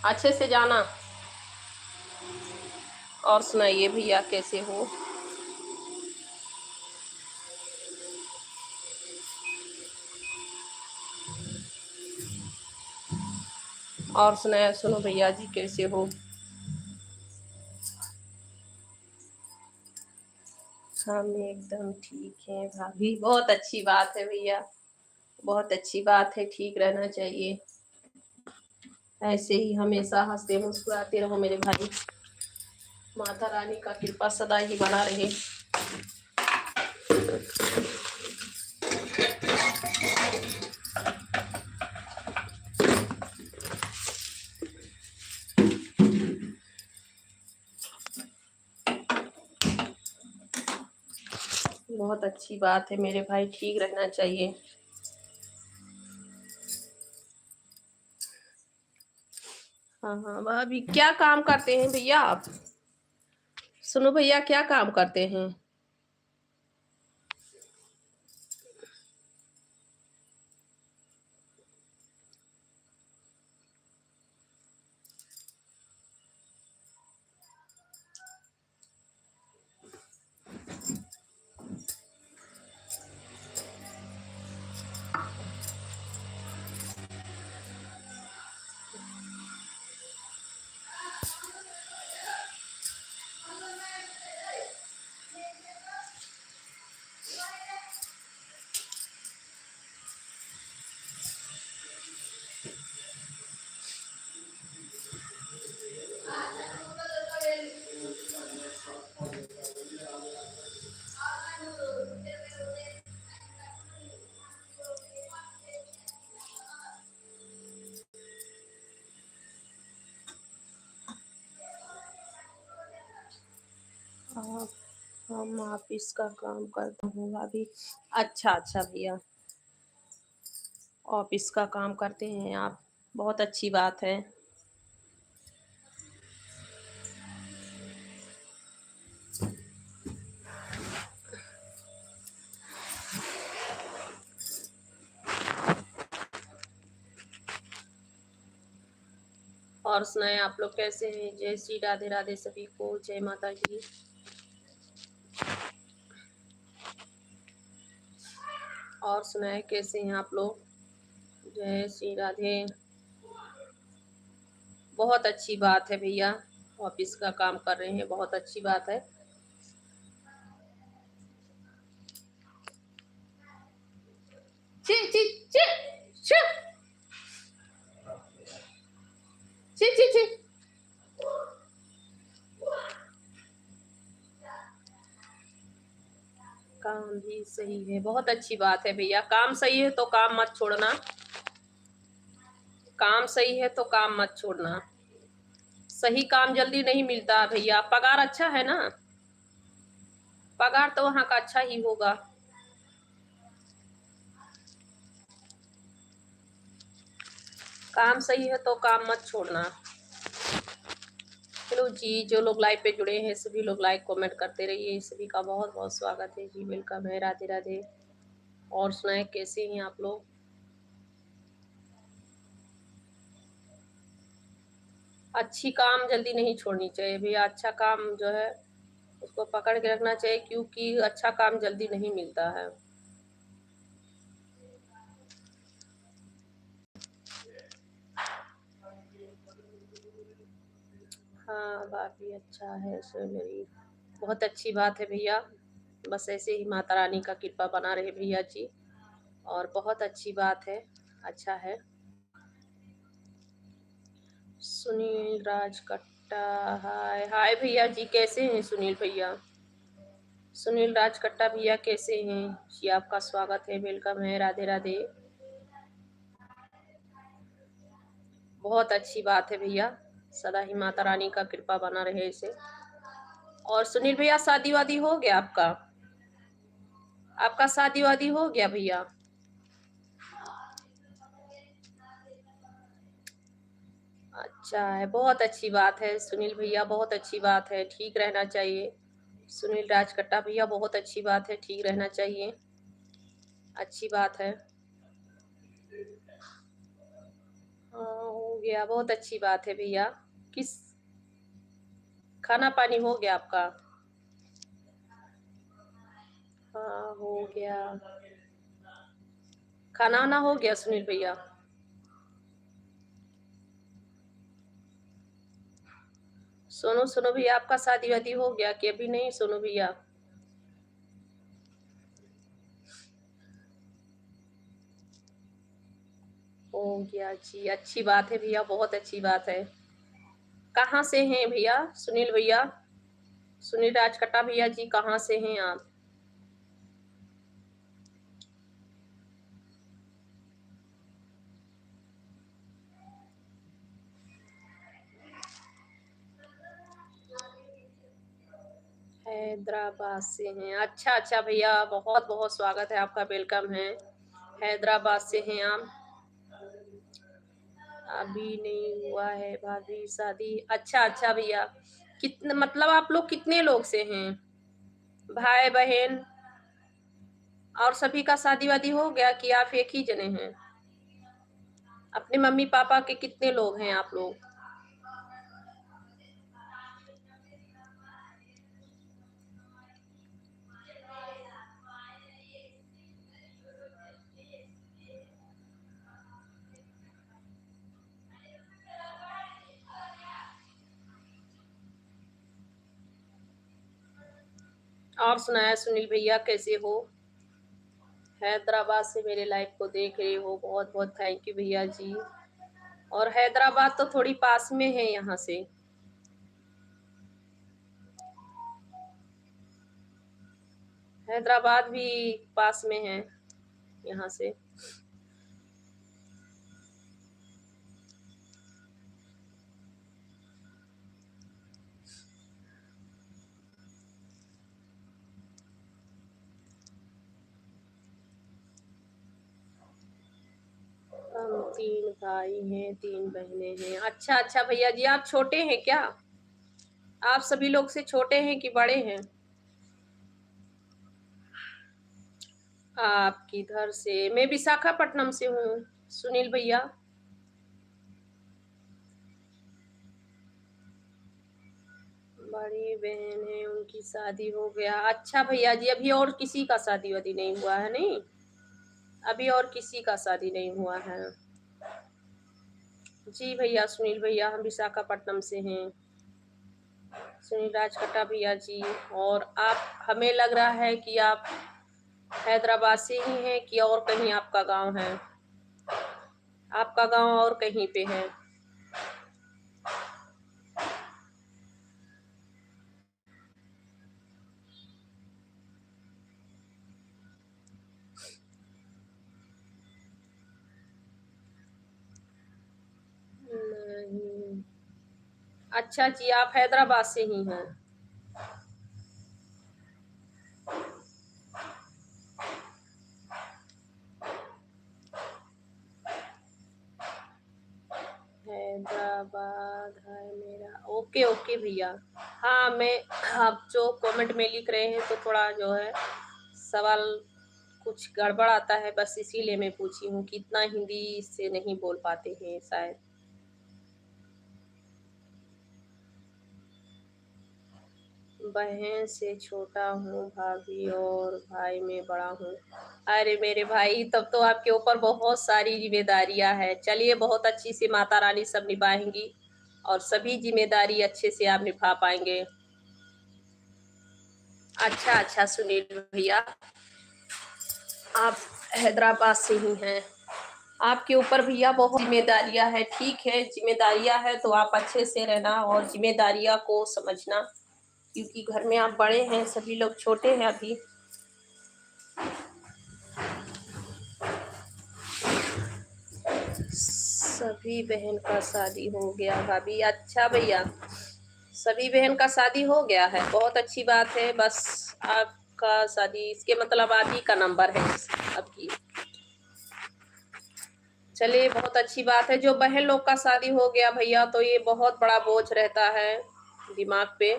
अच्छे से जाना। और सुनाइए भैया कैसे हो? और सुनाया सुनो भैया जी कैसे हो? हम एकदम ठीक हैं भाभी। बहुत अच्छी बात है भैया, बहुत अच्छी बात है, ठीक रहना चाहिए। ऐसे ही हमेशा हंसते मुस्कुराते रहो मेरे भाई। माता रानी का कृपा सदा ही बना रहे। बहुत अच्छी बात है मेरे भाई, ठीक रहना चाहिए। हाँ हाँ भाभी, क्या काम करते हैं भैया आप? सुनो भैया, क्या काम करते हैं? हम ऑफिस का काम करता हूँ भाभी। अच्छा अच्छा भैया, ऑफिस का काम करते हैं आप, बहुत अच्छी बात है। और सुनाए आप लोग कैसे हैं? जय श्री राधे राधे सभी को, जय माता जी। और सुनाए कैसे हैं आप लोग? जय श्री राधे। बहुत अच्छी बात है भैया, ऑफिस का काम कर रहे हैं, बहुत अच्छी बात है। ची ची ची ची ची ची ची। काम भी सही है, बहुत अच्छी बात है भैया। काम सही है तो काम मत छोड़ना, काम सही है तो काम मत छोड़ना। सही काम जल्दी नहीं मिलता भैया। पगार अच्छा है ना? पगार तो वहाँ का अच्छा ही होगा। काम सही है तो काम मत छोड़ना। चलो जी, जो लोग लाइव पे जुड़े हैं सभी लोग लाइक कमेंट करते रहिए। सभी का बहुत बहुत स्वागत है जी, वेलकम है, राधे राधे। और सुनाए कैसे हैं आप लोग? अच्छी काम जल्दी नहीं छोड़नी चाहिए भैया। अच्छा काम जो है उसको पकड़ के रखना चाहिए, क्योंकि अच्छा काम जल्दी नहीं मिलता है। हाँ बाकी अच्छा है सो मेरी, बहुत अच्छी बात है भैया। बस ऐसे ही माता रानी का कृपा बना रहे भैया जी। और बहुत अच्छी बात है, अच्छा है। सुनील राज कट्टा, हाय हाय भैया जी, कैसे हैं सुनील भैया? सुनील राज कट्टा भैया कैसे हैं जी? आपका स्वागत है, वेलकम है, राधे राधे। बहुत अच्छी बात है भैया, सदा ही माता रानी का कृपा बना रहे इसे। और सुनील भैया, शादी वादी हो गया आपका? आपका शादी वादी हो गया भैया? अच्छा है, बहुत अच्छी बात है सुनील भैया, बहुत अच्छी बात है, ठीक रहना चाहिए। सुनील राजकट्टा भैया, बहुत अच्छी बात है, ठीक रहना चाहिए, अच्छी बात है। हाँ हो गया, बहुत अच्छी बात है भैया। किस खाना पानी हो गया आपका? हाँ हो गया, खाना वाना हो गया सुनील भैया? सोनू सुनो भैया, आपका शादी वादी हो गया कि अभी नहीं सोनू भैया? हो गया जी, अच्छी बात है भैया, बहुत अच्छी बात है। कहाँ से हैं भैया सुनील भैया? सुनील राजकट्टा भैया जी, कहाँ से हैं आप? हैदराबाद से हैं, अच्छा अच्छा भैया, बहुत बहुत स्वागत है आपका, वेलकम है। हैदराबाद से हैं आप? अभी नहीं हुआ है भाभी शादी, अच्छा अच्छा भैया। कितने मतलब आप लोग कितने लोग से हैं? भाई बहन और सभी का शादी वादी हो गया कि आप एक ही जने हैं? अपने मम्मी पापा के कितने लोग हैं आप लोग? और सुनाया सुनील भैया, कैसे हो? हैदराबाद से मेरे लाइव को देख रहे हो, बहुत बहुत थैंक यू भैया जी। और हैदराबाद तो थोड़ी पास में है यहाँ से। हैदराबाद भी पास में है यहाँ से। हम 3 भाई हैं, 3 बहनें हैं। अच्छा अच्छा भैया जी, आप छोटे हैं क्या? आप सभी लोग से छोटे हैं कि बड़े हैं? आप किधर से? मैं विशाखापट्टनम से हूँ सुनील भैया। बड़ी बहन है, उनकी शादी हो गया। अच्छा भैया जी, अभी और किसी का शादी वादी नहीं हुआ है? नहीं, अभी और किसी का शादी नहीं हुआ है जी भैया। सुनील भैया, हम विशाखापट्टनम से हैं, सुनील राजकट्टा भैया जी। और आप, हमें लग रहा है कि आप हैदराबाद से ही हैं कि और कहीं आपका गांव है? आपका गांव और कहीं पे है? नहीं, अच्छा जी, आप हैदराबाद से ही हैं? हैदराबाद है मेरा, ओके ओके भैया। हाँ, मैं, आप जो कमेंट में लिख रहे हैं तो थोड़ा जो है सवाल कुछ गड़बड़ आता है, बस इसीलिए मैं पूछी हूँ कि इतना हिंदी से नहीं बोल पाते हैं शायद। बहन से छोटा हूँ भाभी, और भाई में बड़ा हूँ। अरे मेरे भाई, तब तो आपके ऊपर बहुत सारी जिम्मेदारियां हैं। चलिए, बहुत अच्छी से माता रानी सब निभाएंगी और सभी जिम्मेदारी अच्छे से आप निभा पाएंगे। अच्छा अच्छा सुनील भैया, आप हैदराबाद से ही हैं? आपके ऊपर भैया बहुत जिम्मेदारियां है। ठीक है, जिम्मेदारियां है तो आप अच्छे से रहना और जिम्मेदारियां को समझना, क्योंकि घर में आप बड़े हैं, सभी लोग छोटे हैं अभी। सभी बहन का शादी हो गया भाभी। अच्छा भैया, सभी बहन का शादी हो गया है, बहुत अच्छी बात है। बस आपका शादी, इसके मतलब आप ही का नंबर है आपकी। चलिए, बहुत अच्छी बात है। जो बहन लोग का शादी हो गया भैया, तो ये बहुत बड़ा बोझ रहता है दिमाग पे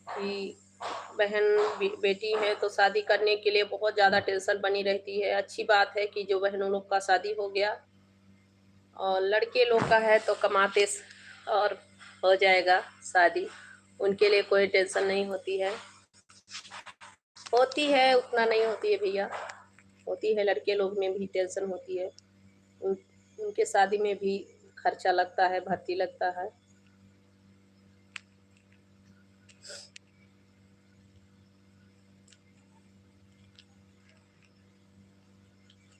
कि बहन बेटी है तो शादी करने के लिए बहुत ज़्यादा टेंशन बनी रहती है। अच्छी बात है कि जो बहनों लोग का शादी हो गया, और लड़के लोग का है तो कमाते और हो जाएगा शादी, उनके लिए कोई टेंशन नहीं होती है। होती है, उतना नहीं होती है भैया, होती है। लड़के लोग में भी टेंशन होती है, उन, उनके शादी में भी खर्चा लगता है, भर्ती लगता है।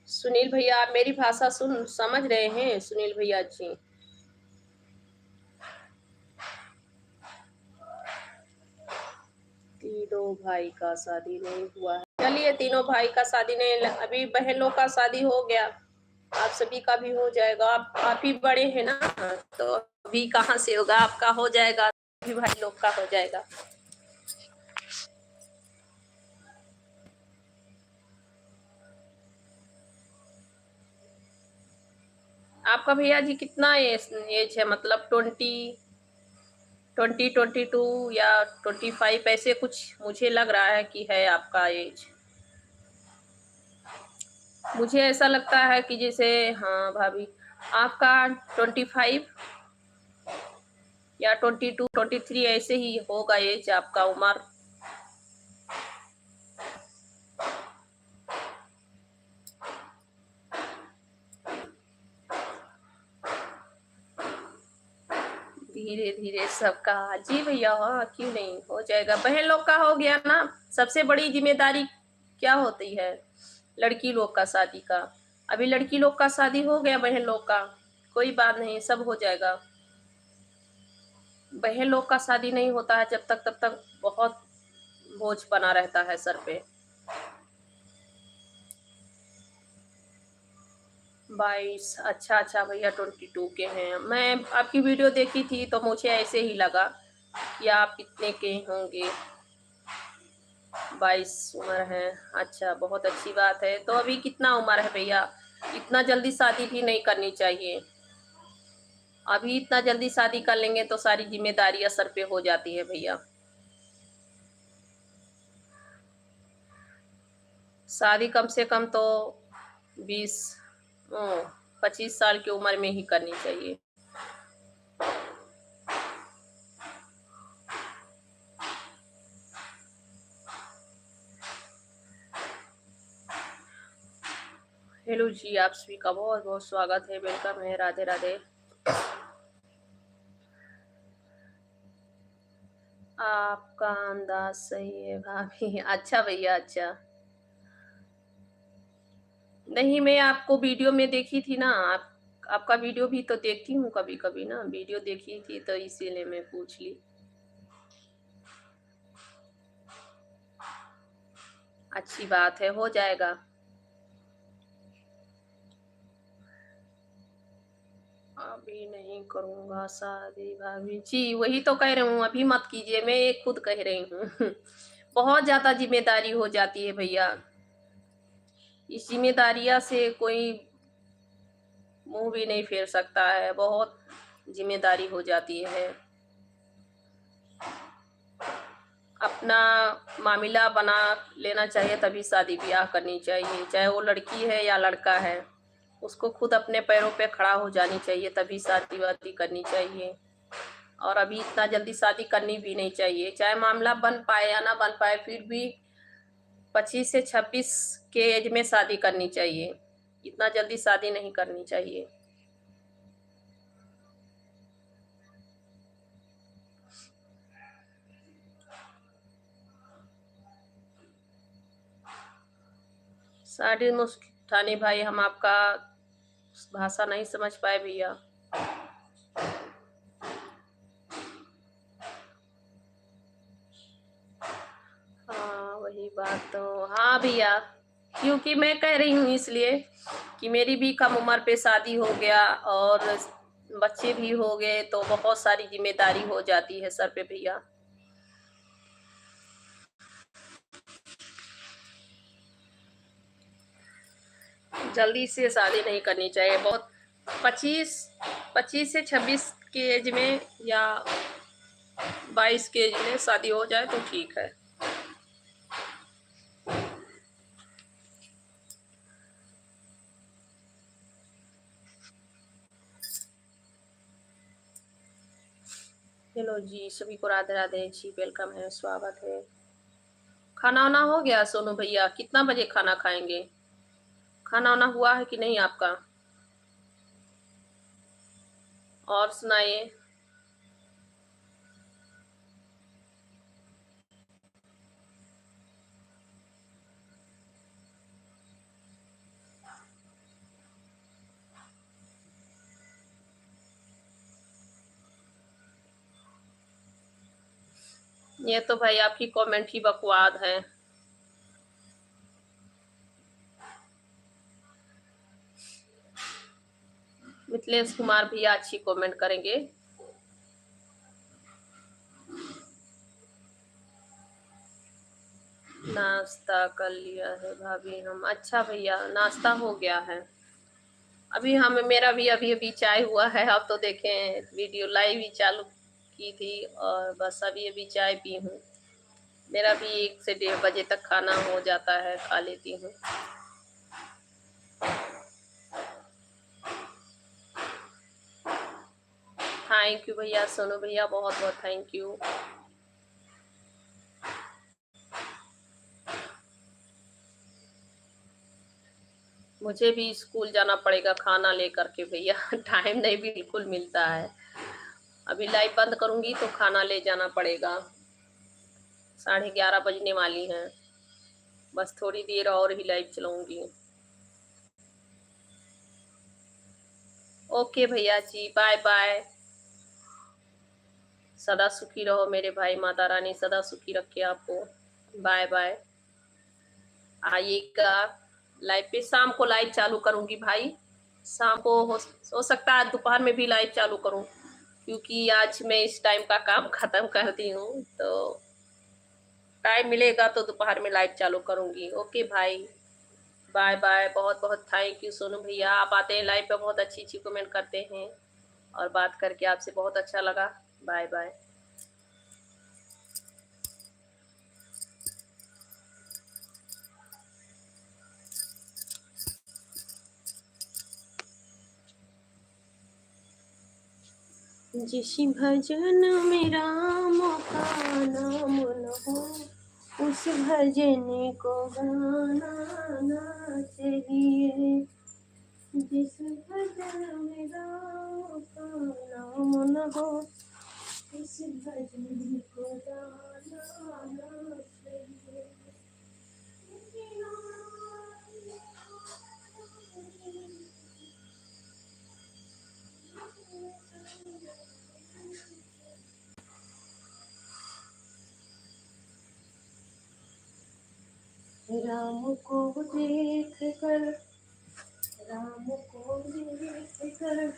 सुनील भैया, आप मेरी भाषा समझ रहे हैं सुनील भैया जी? तीनों भाई का शादी नहीं हुआ है। चलिए, तीनों भाई का शादी नहीं, अभी बहन लोग का शादी हो गया, आप सभी का भी हो जाएगा। आप ही बड़े हैं ना, तो अभी कहाँ से होगा, आपका हो जाएगा, अभी भाई लोग का हो जाएगा। आपका भैया जी कितना एज है, मतलब 22 या 25 ऐसे कुछ मुझे लग रहा है कि है आपका एज। मुझे ऐसा लगता है कि जैसे, हाँ भाभी, आपका 25 या 22 23 ऐसे ही होगा एज आपका, उम्र। धीरे धीरे सबका, जी भैया, हाँ क्यों नहीं, हो जाएगा। बहन लोग का हो गया ना, सबसे बड़ी जिम्मेदारी क्या होती है लड़की लोग का शादी का। अभी लड़की लोग का शादी हो गया, बहन लोग का कोई बात नहीं, सब हो जाएगा। बहन लोग का शादी नहीं होता है जब तक, तब तक बहुत बोझ बना रहता है सर पे। 22, अच्छा अच्छा भैया, 22 के हैं। मैं आपकी वीडियो देखी थी तो मुझे ऐसे ही लगा कि आप कितने के होंगे। 22 उम्र है, अच्छा, बहुत अच्छी बात है। तो अभी कितना उम्र है भैया, इतना जल्दी शादी भी नहीं करनी चाहिए। अभी इतना जल्दी शादी कर लेंगे तो सारी जिम्मेदारियां सर पे हो जाती है भैया। शादी कम से कम तो 20 25 साल की उम्र में ही करनी चाहिए। हेलो जी, आप सभी का बहुत बहुत स्वागत है, वेलकम है, राधे राधे। आपका अंदाज सही है भाभी। अच्छा भैया, अच्छा। नहीं, मैं आपको वीडियो में देखी थी ना, आपका वीडियो भी तो देखती हूँ कभी कभी ना, वीडियो देखी थी तो इसीलिए मैं पूछ ली। अच्छी बात है, हो जाएगा। अभी नहीं करूँगा शादी भाभी जी, वही तो कह रही हूँ, अभी मत कीजिए, मैं ये खुद कह रही हूँ। बहुत ज़्यादा जिम्मेदारी हो जाती है भैया, इस जिम्मेदारियाँ से कोई मुंह भी नहीं फेर सकता है, बहुत जिम्मेदारी हो जाती है। अपना मामला बना लेना चाहिए, तभी शादी ब्याह करनी चाहिए, चाहे वो लड़की है या लड़का है। उसको खुद अपने पैरों पे खड़ा हो जानी चाहिए, तभी शादी वादी करनी चाहिए। और अभी इतना जल्दी शादी करनी भी नहीं चाहिए, चाहे मामला बन पाए या ना बन पाए, फिर भी 25 से 26 के एज में शादी करनी चाहिए, इतना जल्दी शादी नहीं करनी चाहिए। साड़ी मुस्कानी भाई, हम आपका भाषा नहीं समझ पाए भैया। हाँ वही बात तो, हाँ भैया, क्योंकि मैं कह रही हूँ इसलिए कि मेरी भी कम उम्र पे शादी हो गया और बच्चे भी हो गए, तो बहुत सारी जिम्मेदारी हो जाती है सर पे भैया। जल्दी से शादी नहीं करनी चाहिए, बहुत 25 से 26 की एज में या 22 की एज में शादी हो जाए तो ठीक है। हेलो जी, सभी को राधे राधे जी, वेलकम है, स्वागत है। खाना वाना हो गया सोनू भैया? कितना बजे खाना खाएंगे? खाना वाना हुआ है कि नहीं आपका? और सुनाइए। ये तो भाई आपकी कमेंट ही बकवाद है। मिथिलेश कुमार भैया अच्छी कमेंट करेंगे। नाश्ता कर लिया है भाभी हम। अच्छा भैया, नाश्ता हो गया है। अभी हम मेरा भी अभी अभी चाय हुआ है। आप तो देखें वीडियो लाइव ही चालू की थी और बस अभी अभी चाय पी हूँ। मेरा भी 1 से 1:30 बजे तक खाना हो जाता है, खा लेती हूँ। थैंक यू भैया, सोनू भैया, बहुत बहुत थैंक यू। मुझे भी स्कूल जाना पड़ेगा खाना लेकर के भैया। टाइम नहीं बिल्कुल मिलता है। अभी लाइव बंद करूंगी तो खाना ले जाना पड़ेगा। 11:30 बजने वाली हैं। बस थोड़ी देर और ही लाइव चलाऊंगी। ओके भैया जी, बाय बाय। सदा सुखी रहो मेरे भाई, माता रानी सदा सुखी रखे आपको। Bye bye. आइएगा लाइव पे, शाम को लाइव चालू करूंगी भाई। शाम को हो सकता है दोपहर में भी लाइव चालू करूं, क्योंकि आज मैं इस टाइम का काम खत्म करती हूँ, तो टाइम मिलेगा तो दोपहर में लाइव चालू करूंगी। ओके भाई, बाय बाय। बहुत बहुत थैंक यू सोनू भैया, आप आते हैं लाइव पे, बहुत अच्छी अच्छी कमेंट करते हैं और बात करके आपसे बहुत अच्छा लगा। Bye bye. जिस भजन में राम का नाम न हो, उस भजन को गाना ना चाहिए। जिस भजन में राम का नाम न हो, उस भजन को गाना ना चाहिए। राम को देख कर, राम को देख कर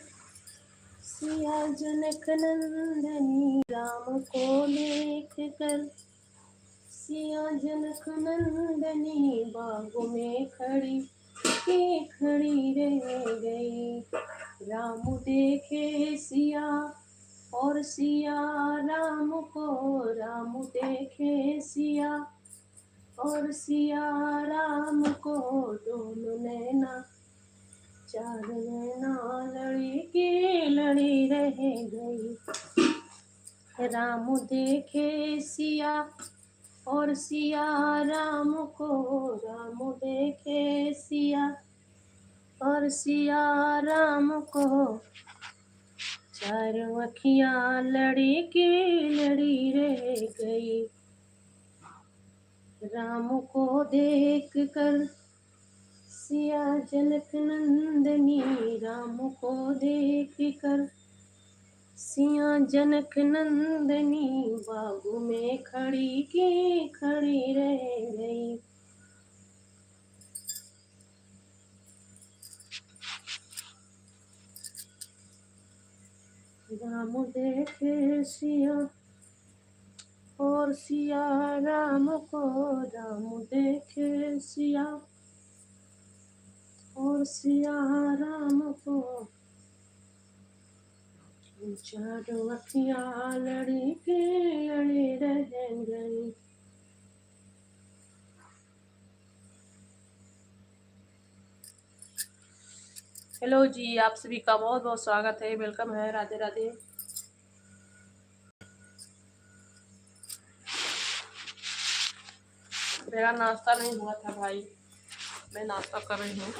सिया जनक नंदनी, राम को देख कर सिया जनक नंदनी, बागों में खड़ी के खड़ी रह गई। राम देखे सिया और सिया राम को, राम देखे सिया और सिया राम को, दोनों नैना चार नैना लड़ी के लड़ी रह गई। राम देखे सिया और सिया राम को, राम देखे सिया और सिया राम को, चार अखियाँ लड़ी के लड़ी रह गई। राम को देख कर सिया जनक नंदनी राम को देख कर, सिया जनक नंदनी बागों में खड़ी की खड़ी रह गई। राम देखे सिया और सिया राम को, राम देखे सिया और सिया राम को, चारों अखियाँ लड़ी के लड़ी रह गई। हेलो जी, आप सभी का बहुत बहुत स्वागत है, वेलकम है, राधे राधे। मेरा नाश्ता नहीं हुआ था भाई, मैं नाश्ता कर रही हूँ।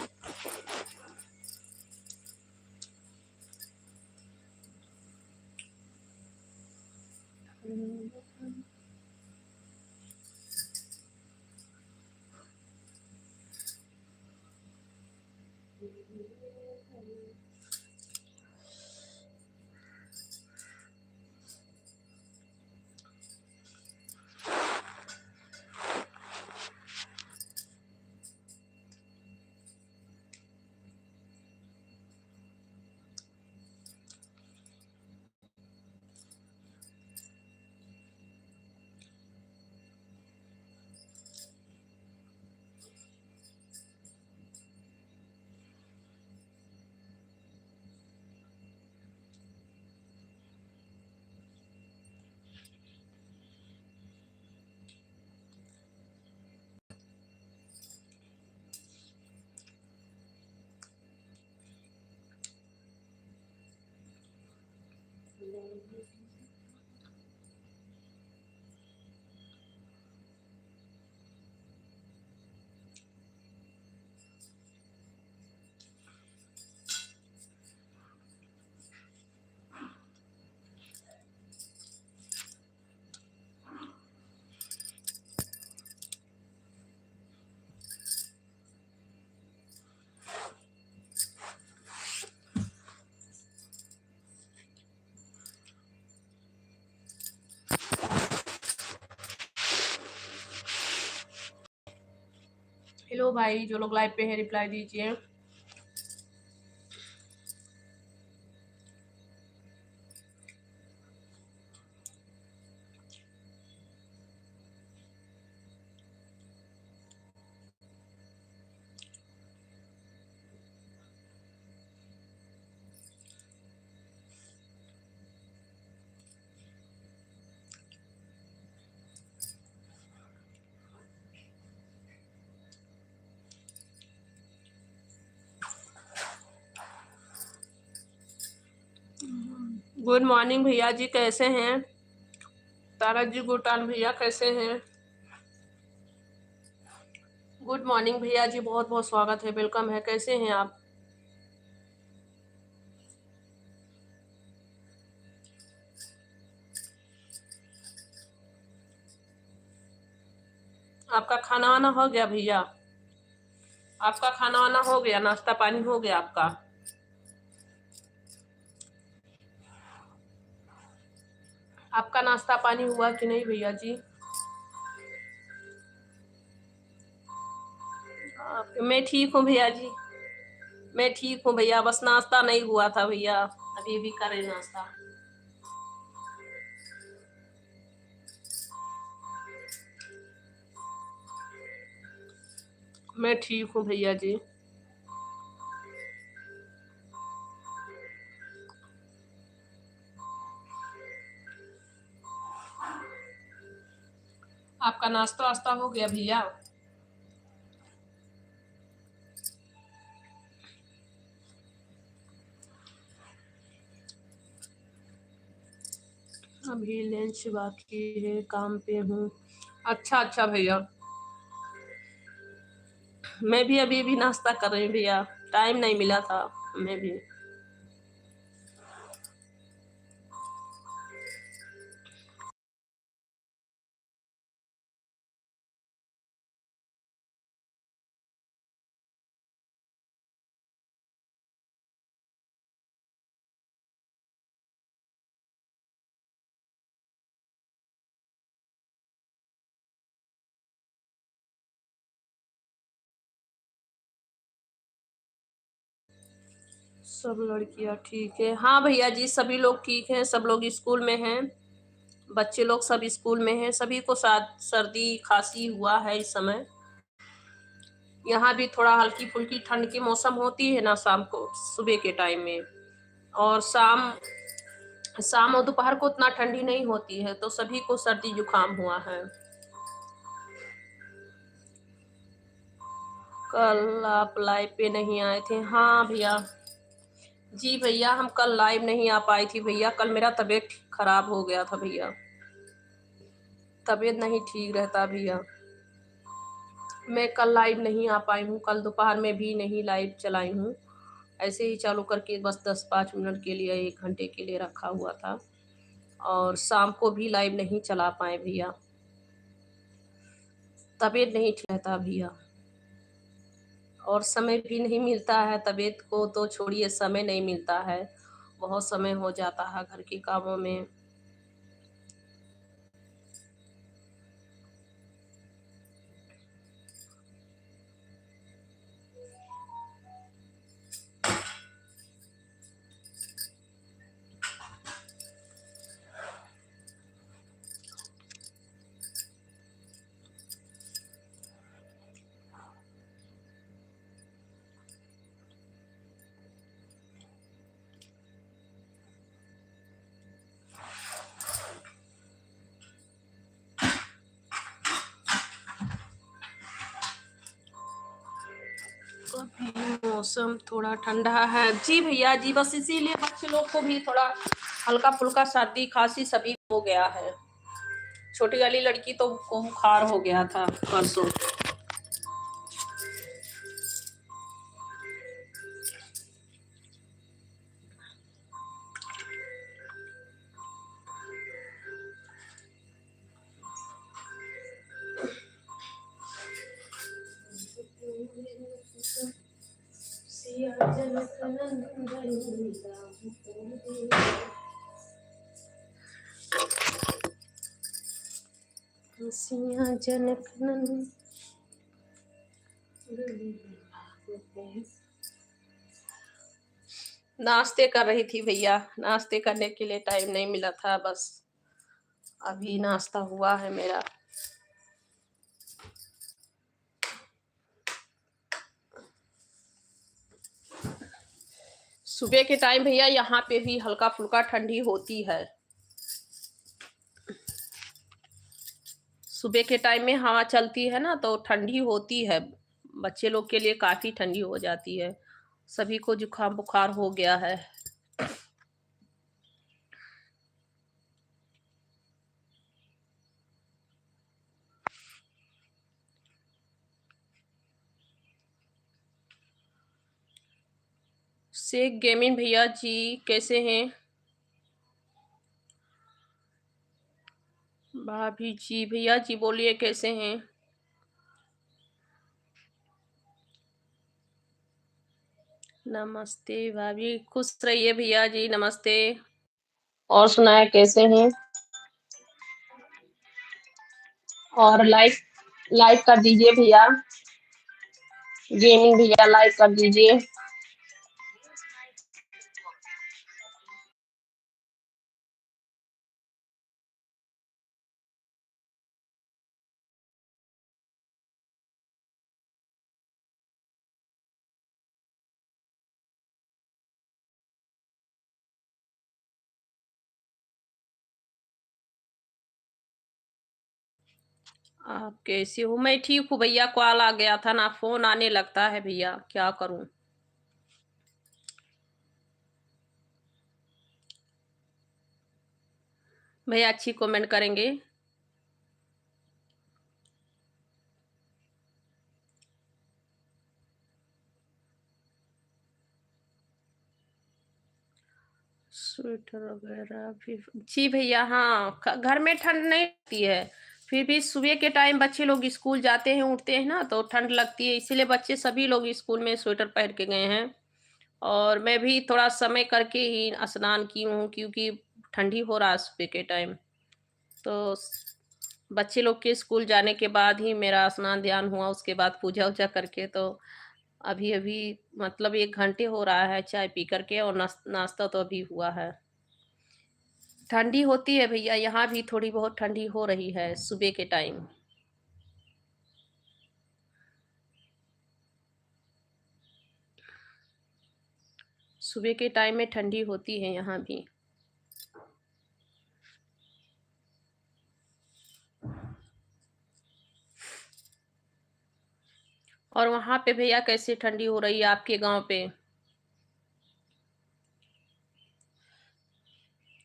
हेलो भाई, जो लोग लाइव पे हैं रिप्लाई दीजिए। गुड मॉर्निंग भैया जी, कैसे हैं? तारा जी गुटान भैया कैसे हैं? गुड मॉर्निंग भैया जी, बहुत बहुत स्वागत है, वेलकम है, कैसे हैं आप? आपका खाना वाना हो गया भैया? आपका खाना वाना हो गया, नाश्ता पानी हो गया आपका? आपका नाश्ता पानी हुआ कि नहीं भैया जी? मैं ठीक हूँ भैया जी, मैं ठीक हूँ भैया, बस नाश्ता नहीं हुआ था भैया, अभी भी करें नाश्ता। मैं ठीक हूँ भैया जी। आपका नाश्ता वास्ता हो गया भैया? अभी लंच बाकी है, काम पे हूँ। अच्छा अच्छा भैया, मैं भी अभी नाश्ता कर रही हूँ भैया, टाइम नहीं मिला था, मैं भी। सब लड़कियां ठीक है। हाँ भैया जी, सभी लोग ठीक हैं, सब लोग स्कूल में हैं, बच्चे लोग सब स्कूल में हैं, सभी को साथ सर्दी खांसी हुआ है इस समय। यहाँ भी थोड़ा हल्की फुल्की ठंड की मौसम होती है ना शाम को, सुबह के टाइम में, और शाम शाम और दोपहर को उतना ठंडी नहीं होती है, तो सभी को सर्दी जुकाम हुआ है। कल आप लाइव पे नहीं आए थे? हाँ भैया जी, भैया हम कल लाइव नहीं आ पाई थी भैया, कल मेरा तबीयत खराब हो गया था भैया, तबीयत नहीं ठीक रहता भैया। मैं कल लाइव नहीं आ पाई हूँ, कल दोपहर में भी नहीं लाइव चलाई हूँ, ऐसे ही चालू करके बस 10-5 मिनट के लिए, 1 घंटे के लिए रखा हुआ था, और शाम को भी लाइव नहीं चला पाए भैया, तबीयत नहीं ठीक रहता भैया, और समय भी नहीं मिलता है, तबीयत को तो छोड़िए, समय नहीं मिलता है, बहुत समय हो जाता है घर के कामों में। अभी मौसम थोड़ा ठंडा है जी भैया जी, बस इसीलिए बच्चे लोग को भी थोड़ा हल्का फुल्का सर्दी खांसी सभी हो गया है। छोटी वाली लड़की तो को बुखार हो गया था परसों। जनक नाश्ते कर रही थी भैया, नाश्ते करने के लिए टाइम नहीं मिला था, बस अभी नाश्ता हुआ है मेरा। सुबह के टाइम भैया यहाँ पे भी हल्का फुल्का ठंडी होती है, सुबह के टाइम में हवा चलती है ना तो ठंडी होती है, बच्चे लोग के लिए काफ़ी ठंडी हो जाती है, सभी को जुकाम बुखार हो गया है। शेख गेमिंग भैया जी कैसे हैं? भाभी जी भैया जी बोलिए कैसे हैं? नमस्ते भाभी, खुश रहिए भैया जी, नमस्ते। और सुनाए कैसे हैं? और लाइक लाइक कर दीजिए भैया, गेमिंग भैया लाइक कर दीजिए। आप कैसे हो? मैं ठीक हूँ भैया, कॉल आ गया था ना, फोन आने लगता है भैया, क्या करूँ। भैया अच्छी कमेंट करेंगे। स्वेटर वगैरह भी जी भैया, हाँ घर में ठंड नहीं लगती है, फिर भी सुबह के टाइम बच्चे लोग स्कूल जाते हैं उठते हैं ना तो ठंड लगती है, इसीलिए बच्चे सभी लोग स्कूल में स्वेटर पहन के गए हैं, और मैं भी थोड़ा समय करके ही स्नान की हूँ, क्योंकि ठंडी हो रहा है सुबह के टाइम, तो बच्चे लोग के स्कूल जाने के बाद ही मेरा स्नान ध्यान हुआ, उसके बाद पूजा उजा करके तो अभी अभी मतलब 1 घंटे हो रहा है चाय पी करके, और नाश्ता तो अभी हुआ है। ठंडी होती है भैया, यहाँ भी थोड़ी बहुत ठंडी हो रही है सुबह के टाइम। सुबह के टाइम में ठंडी होती है यहाँ भी। और वहां पे भैया कैसे ठंडी हो रही है आपके गांव पे?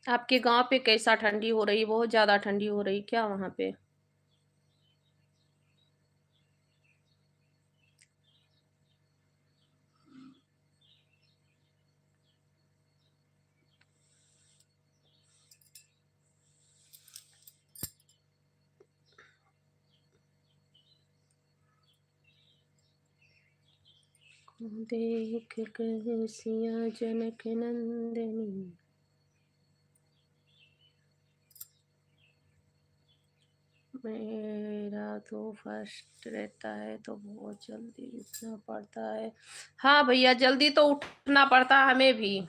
आपके गांव पे कैसा ठंडी हो रही है? बहुत ज्यादा ठंडी हो रही क्या वहां पे? देख कर सिया जनक नंदनी, मेरा तो फर्स्ट रहता है तो बहुत जल्दी उठना पड़ता है। हाँ भैया, जल्दी तो उठना पड़ता है हमें भी।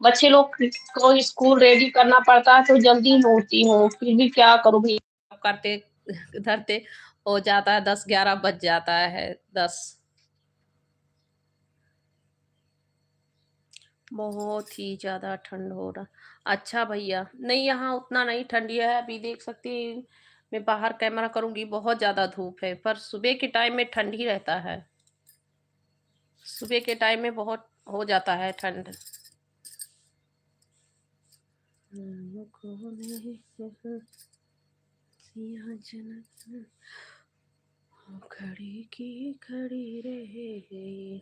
बच्चे लोग को स्कूल रेडी करना पड़ता है तो जल्दी में उठती हूँ, फिर भी क्या करूँ भैया, करते धरते हो जाता है, 10-11 बज जाता है। 10। बहुत ही ज्यादा ठंड हो रहा। अच्छा भैया, नहीं यहाँ उतना नहीं ठंडी है, अभी देख सकती हैं, मैं बाहर कैमरा करूंगी, बहुत ज्यादा धूप है, पर सुबह के टाइम में ठंडी रहता है। सुबह के टाइम में बहुत हो जाता है ठंड। खड़ी की खड़ी रहे,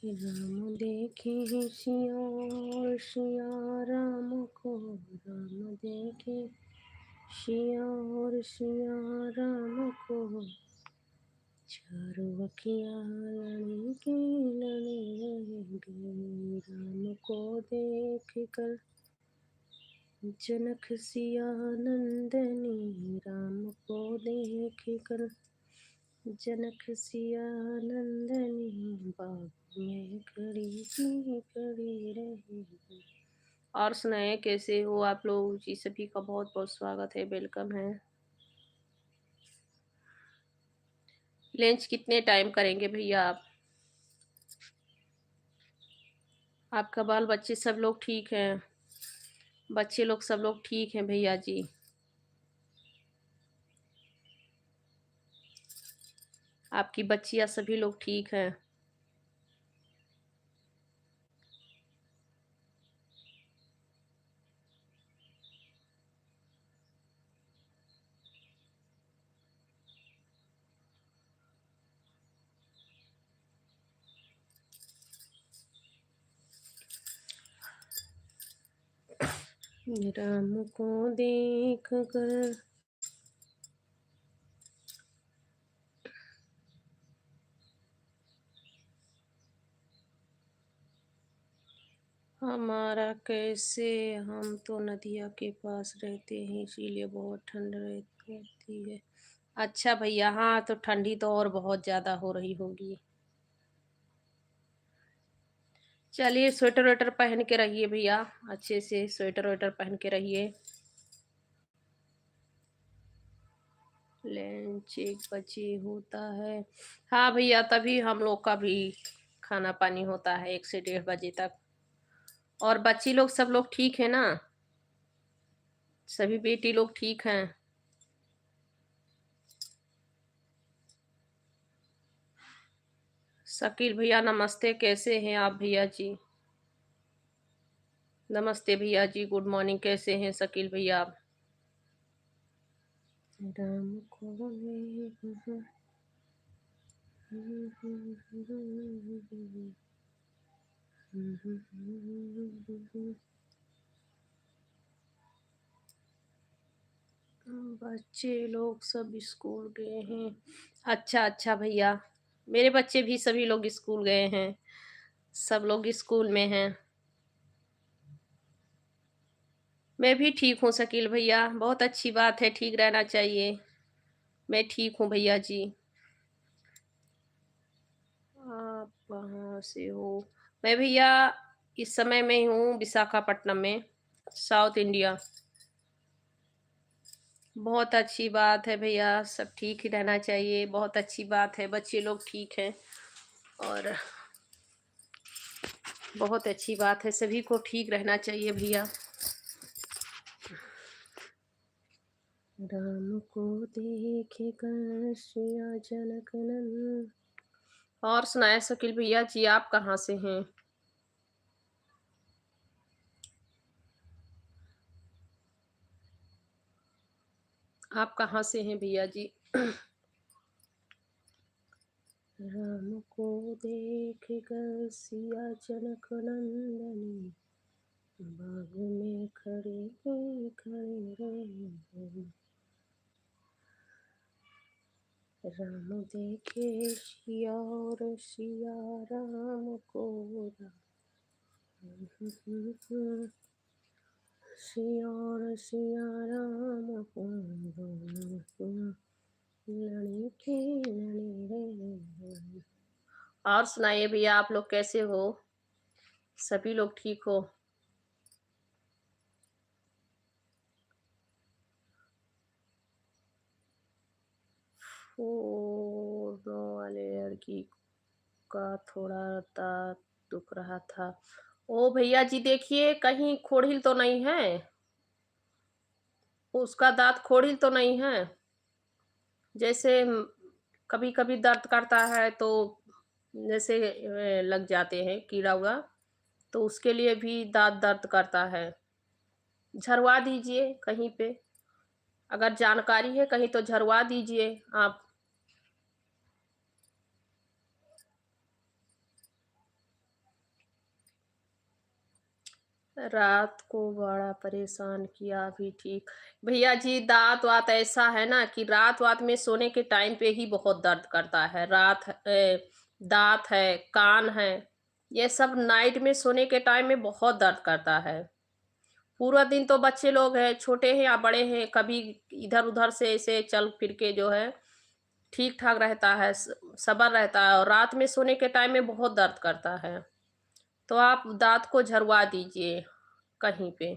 राम देखे सिया सिया राम को, राम देखे सिया और सिया राम को, चारों अखियाँ लड़ी की लड़ी रहेंगी, राम को देख कर जनक सिया नंदनी, राम को देख कर जनक सिया नंदनी, बाग में खड़ी की खड़ी रहेगी। और सुनाए कैसे हो आप लोग जी? सभी का बहुत बहुत स्वागत है, वेलकम है। लंच कितने टाइम करेंगे भैया आप? आपका बाल बच्चे सब लोग ठीक हैं? बच्चे लोग सब लोग ठीक हैं भैया जी? आपकी बच्चियां सभी लोग ठीक हैं? राम को देख कर हमारा कैसे, हम तो नदिया के पास रहते हैं इसीलिए बहुत ठंड रहती है। अच्छा भैया, हाँ तो ठंडी तो और बहुत ज्यादा हो रही होगी। चलिए स्वेटर वेटर पहन के रहिए भैया, अच्छे से स्वेटर वेटर पहन के रहिए। लंच 1 बजे होता है। हाँ भैया, तभी हम लोग का भी खाना पानी होता है 1 से 1:30 बजे तक। और बच्ची लोग सब लोग ठीक है ना? सभी बेटी लोग ठीक हैं? शकील भैया नमस्ते, कैसे हैं आप भैया जी? नमस्ते भैया जी, गुड मॉर्निंग, कैसे हैं शकील भैया आप? राम को बच्चे लोग सब स्कूल गए हैं। अच्छा अच्छा भैया, मेरे बच्चे भी सभी लोग स्कूल गए हैं, सब लोग स्कूल में हैं। मैं भी ठीक हूँ शकील भैया, बहुत अच्छी बात है, ठीक रहना चाहिए। मैं ठीक हूँ भैया जी। आप कहाँ से हो? मैं भैया इस समय मैं हूँ विशाखापट्टनम में, साउथ इंडिया। बहुत अच्छी बात है भैया, सब ठीक ही रहना चाहिए, बहुत अच्छी बात है, बच्चे लोग ठीक हैं और बहुत अच्छी बात है, सभी को ठीक रहना चाहिए भैया। राम को देखे कर सिया जनक नंदन। और सुनाए शकील भैया जी, आप कहाँ से हैं? आप कहाँ से हैं भैया जी? राम को देख कर सिया जनक नंदनी, बाग में खड़े खड़े रहे। राम देखे सिया और सिया राम को सिया और सिया राम को लड़े के लड़े रे। और सुनाइए भैया, आप लोग कैसे हो? सभी लोग ठीक हो? फोड़ने वाले लड़की का थोड़ा दांत दुख रहा था। ओ भैया जी, देखिए कहीं खोड़िल तो नहीं है? उसका दांत खोड़िल तो नहीं है? जैसे कभी कभी दर्द करता है तो जैसे लग जाते हैं कीड़ा उड़ा, तो उसके लिए भी दांत दर्द करता है। झरवा दीजिए कहीं पे, अगर जानकारी है कहीं तो झरवा दीजिए आप। रात को बड़ा परेशान किया, अभी ठीक। भैया जी, दांत वात ऐसा है ना कि रात वात में सोने के टाइम पे ही बहुत दर्द करता है। दांत है, कान है, ये सब नाइट में सोने के टाइम में बहुत दर्द करता है। पूरा दिन तो बच्चे लोग हैं, छोटे हैं या बड़े हैं, कभी इधर उधर से ऐसे चल फिर के जो है ठीक ठाक रहता है, सबर रहता है, और रात में सोने के टाइम में बहुत दर्द करता है। तो आप दांत को झरवा दीजिए कहीं पे,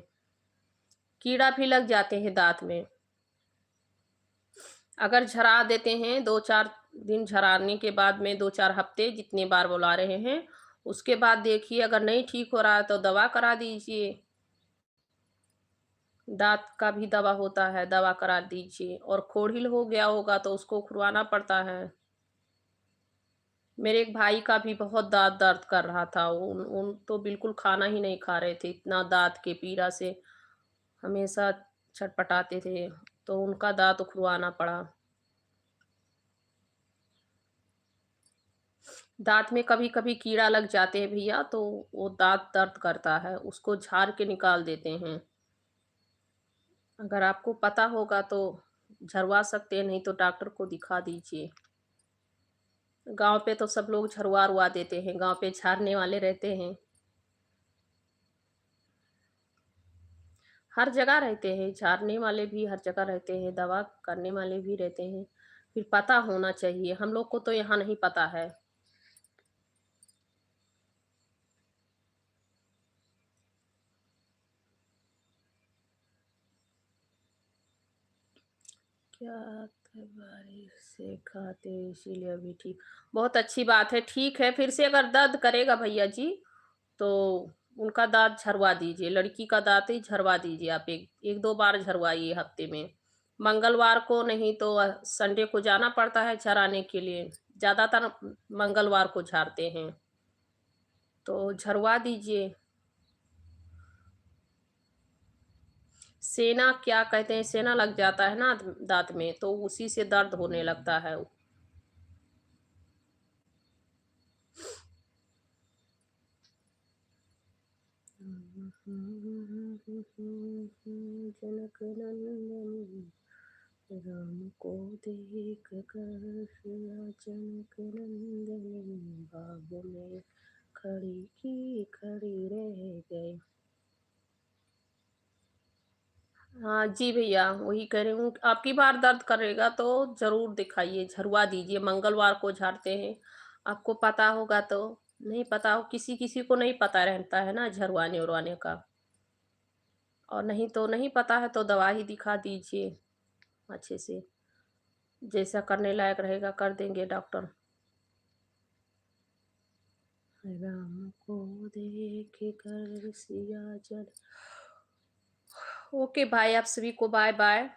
कीड़ा भी लग जाते हैं दांत में। अगर झरा देते हैं 2-4 दिन, झराने के बाद में 2-4 हफ्ते जितने बार बुला रहे हैं, उसके बाद देखिए अगर नहीं ठीक हो रहा है तो दवा करा दीजिए। दांत का भी दवा होता है, दवा करा दीजिए। और खोड़िल हो गया होगा तो उसको खुरवाना पड़ता है। मेरे एक भाई का भी बहुत दांत दर्द कर रहा था, उन उन तो बिल्कुल खाना ही नहीं खा रहे थे, इतना दांत के पीड़ा से हमेशा छटपटाते थे, तो उनका दांत उखड़वाना पड़ा। दांत में कभी कभी कीड़ा लग जाते हैं भैया, तो वो दांत दर्द करता है, उसको झाड़ के निकाल देते हैं। अगर आपको पता होगा तो झड़वा सकते हैं, नहीं तो डॉक्टर को दिखा दीजिए। गांव पे तो सब लोग झड़वा उरवा देते हैं, गांव पे झाड़ने वाले रहते हैं, हर जगह रहते हैं, झाड़ने वाले भी हर जगह रहते हैं, दवा करने वाले भी रहते हैं। फिर पता होना चाहिए, हम लोग को तो यहाँ नहीं पता है। क्या बारिश से खाते इसीलिए अभी ठीक। बहुत अच्छी बात है, ठीक है। फिर से अगर दर्द करेगा भैया जी तो उनका दांत झरवा दीजिए, लड़की का दांत ही झरवा दीजिए आप। एक एक दो बार झरवाइए हफ्ते में, मंगलवार को, नहीं तो संडे को जाना पड़ता है झराने के लिए, ज्यादातर मंगलवार को झाड़ते हैं, तो झरवा दीजिए। सेना क्या कहते हैं, सेना लग जाता है ना दांत में, तो उसी से दर्द होने लगता है। जनक नंदन राम को देख कर सिया जनक नंदनी, बाग में खड़ी की खड़ी रह गए। हाँ जी भैया, वही कह रही हूँ। आपकी बार दर्द करेगा तो ज़रूर दिखाइए, झड़वा दीजिए, मंगलवार को झाड़ते हैं। आपको पता होगा तो, नहीं पता हो किसी-किसी को नहीं पता रहता है ना झड़वाने-उरवाने का। और नहीं तो नहीं पता है तो दवा ही दिखा दीजिए अच्छे से। जैसा करने लायक रहेगा कर देंगे डॉक्टर। राम को देख कर सिया चल। ओके भाई, आप सभी को बाय बाय।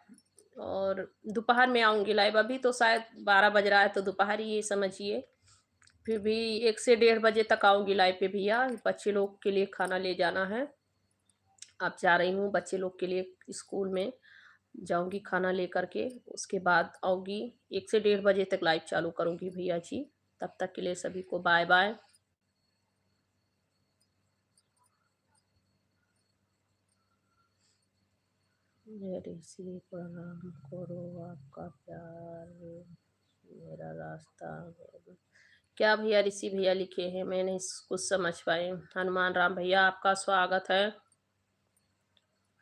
और दोपहर में आऊँगी लाइव, अभी तो शायद 12 बज रहा है तो दोपहर ही ये समझिए। फिर भी 1 से डेढ़ बजे तक आऊँगी लाइव पे भैया, बच्चे लोग के लिए खाना ले जाना है। अब जा रही हूँ बच्चे लोग के लिए स्कूल में, जाऊँगी खाना लेकर के, उसके बाद आऊँगी। 1 से डेढ़ बजे तक लाइव चालू करूँगी भैया जी। तब तक के लिए सभी को बाय बाय। मेरे सिर प्रणाम करो, आपका प्यार मेरा रास्ता। क्या भैया ऋषि भैया लिखे हैं, मैं नहीं कुछ समझ पाई। हनुमान राम भैया आपका स्वागत है।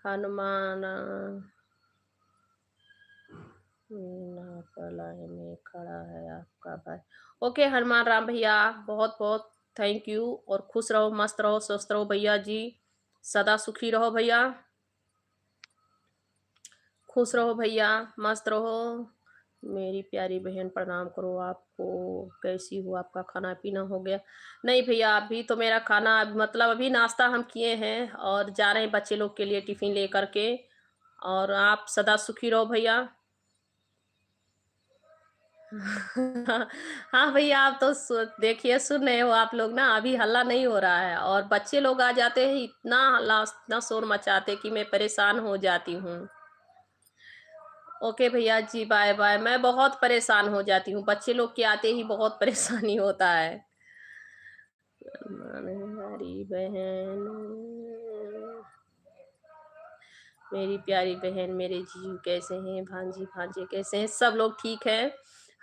हनुमान कलाई में खड़ा है आपका भाई। ओके हनुमान राम भैया, बहुत बहुत थैंक यू। और खुश रहो, मस्त रहो, स्वस्थ रहो भैया जी। सदा सुखी रहो भैया, खुश रहो भैया, मस्त रहो। मेरी प्यारी बहन प्रणाम करो आपको। कैसी हो, आपका खाना पीना हो गया? नहीं भैया, अभी तो मेरा खाना मतलब अभी नाश्ता हम किए हैं और जा रहे हैं बच्चे लोग के लिए टिफिन लेकर के। और आप सदा सुखी रहो भैया। हाँ भैया, आप तो देखिए सुन रहे हो आप लोग ना, अभी हल्ला नहीं हो रहा है और बच्चे लोग आ जाते हैं, इतना हल्ला इतना शोर मचाते कि मैं परेशान हो जाती हूँ। ओके भैया जी, बाय बाय। मैं बहुत परेशान हो जाती हूँ, बच्चे लोग के आते ही बहुत परेशानी होता है। हमारी बहन, मेरी प्यारी बहन, मेरे जीजू कैसे हैं, भांजी भांजे कैसे हैं? सब लोग ठीक हैं।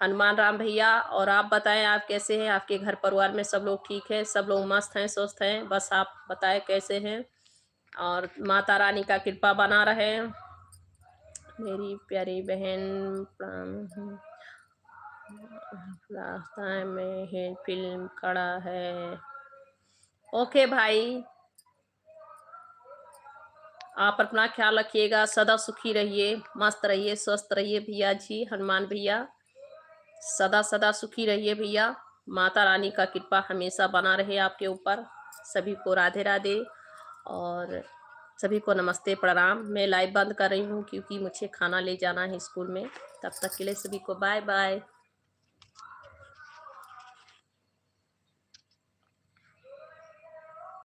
हनुमान राम भैया, और आप बताएं आप कैसे हैं? आपके घर परिवार में सब लोग ठीक है? सब लोग मस्त हैं, स्वस्थ हैं? बस आप बताएं कैसे हैं? और माता रानी का कृपा बना रहे। मेरी प्यारी बहन प्रणाम। रास्ता में है फिल्म खड़ा है। ओके भाई, आप अपना ख्याल रखिएगा, सदा सुखी रहिए, मस्त रहिए, स्वस्थ रहिए भैया जी। हनुमान भैया सदा सदा सुखी रहिए भैया। माता रानी का कृपा हमेशा बना रहे आपके ऊपर। सभी को राधे राधे और सभी को नमस्ते प्रणाम। मैं लाइव बंद कर रही हूँ क्योंकि मुझे खाना ले जाना है स्कूल में। तब तक के लिए सभी को बाय बाय।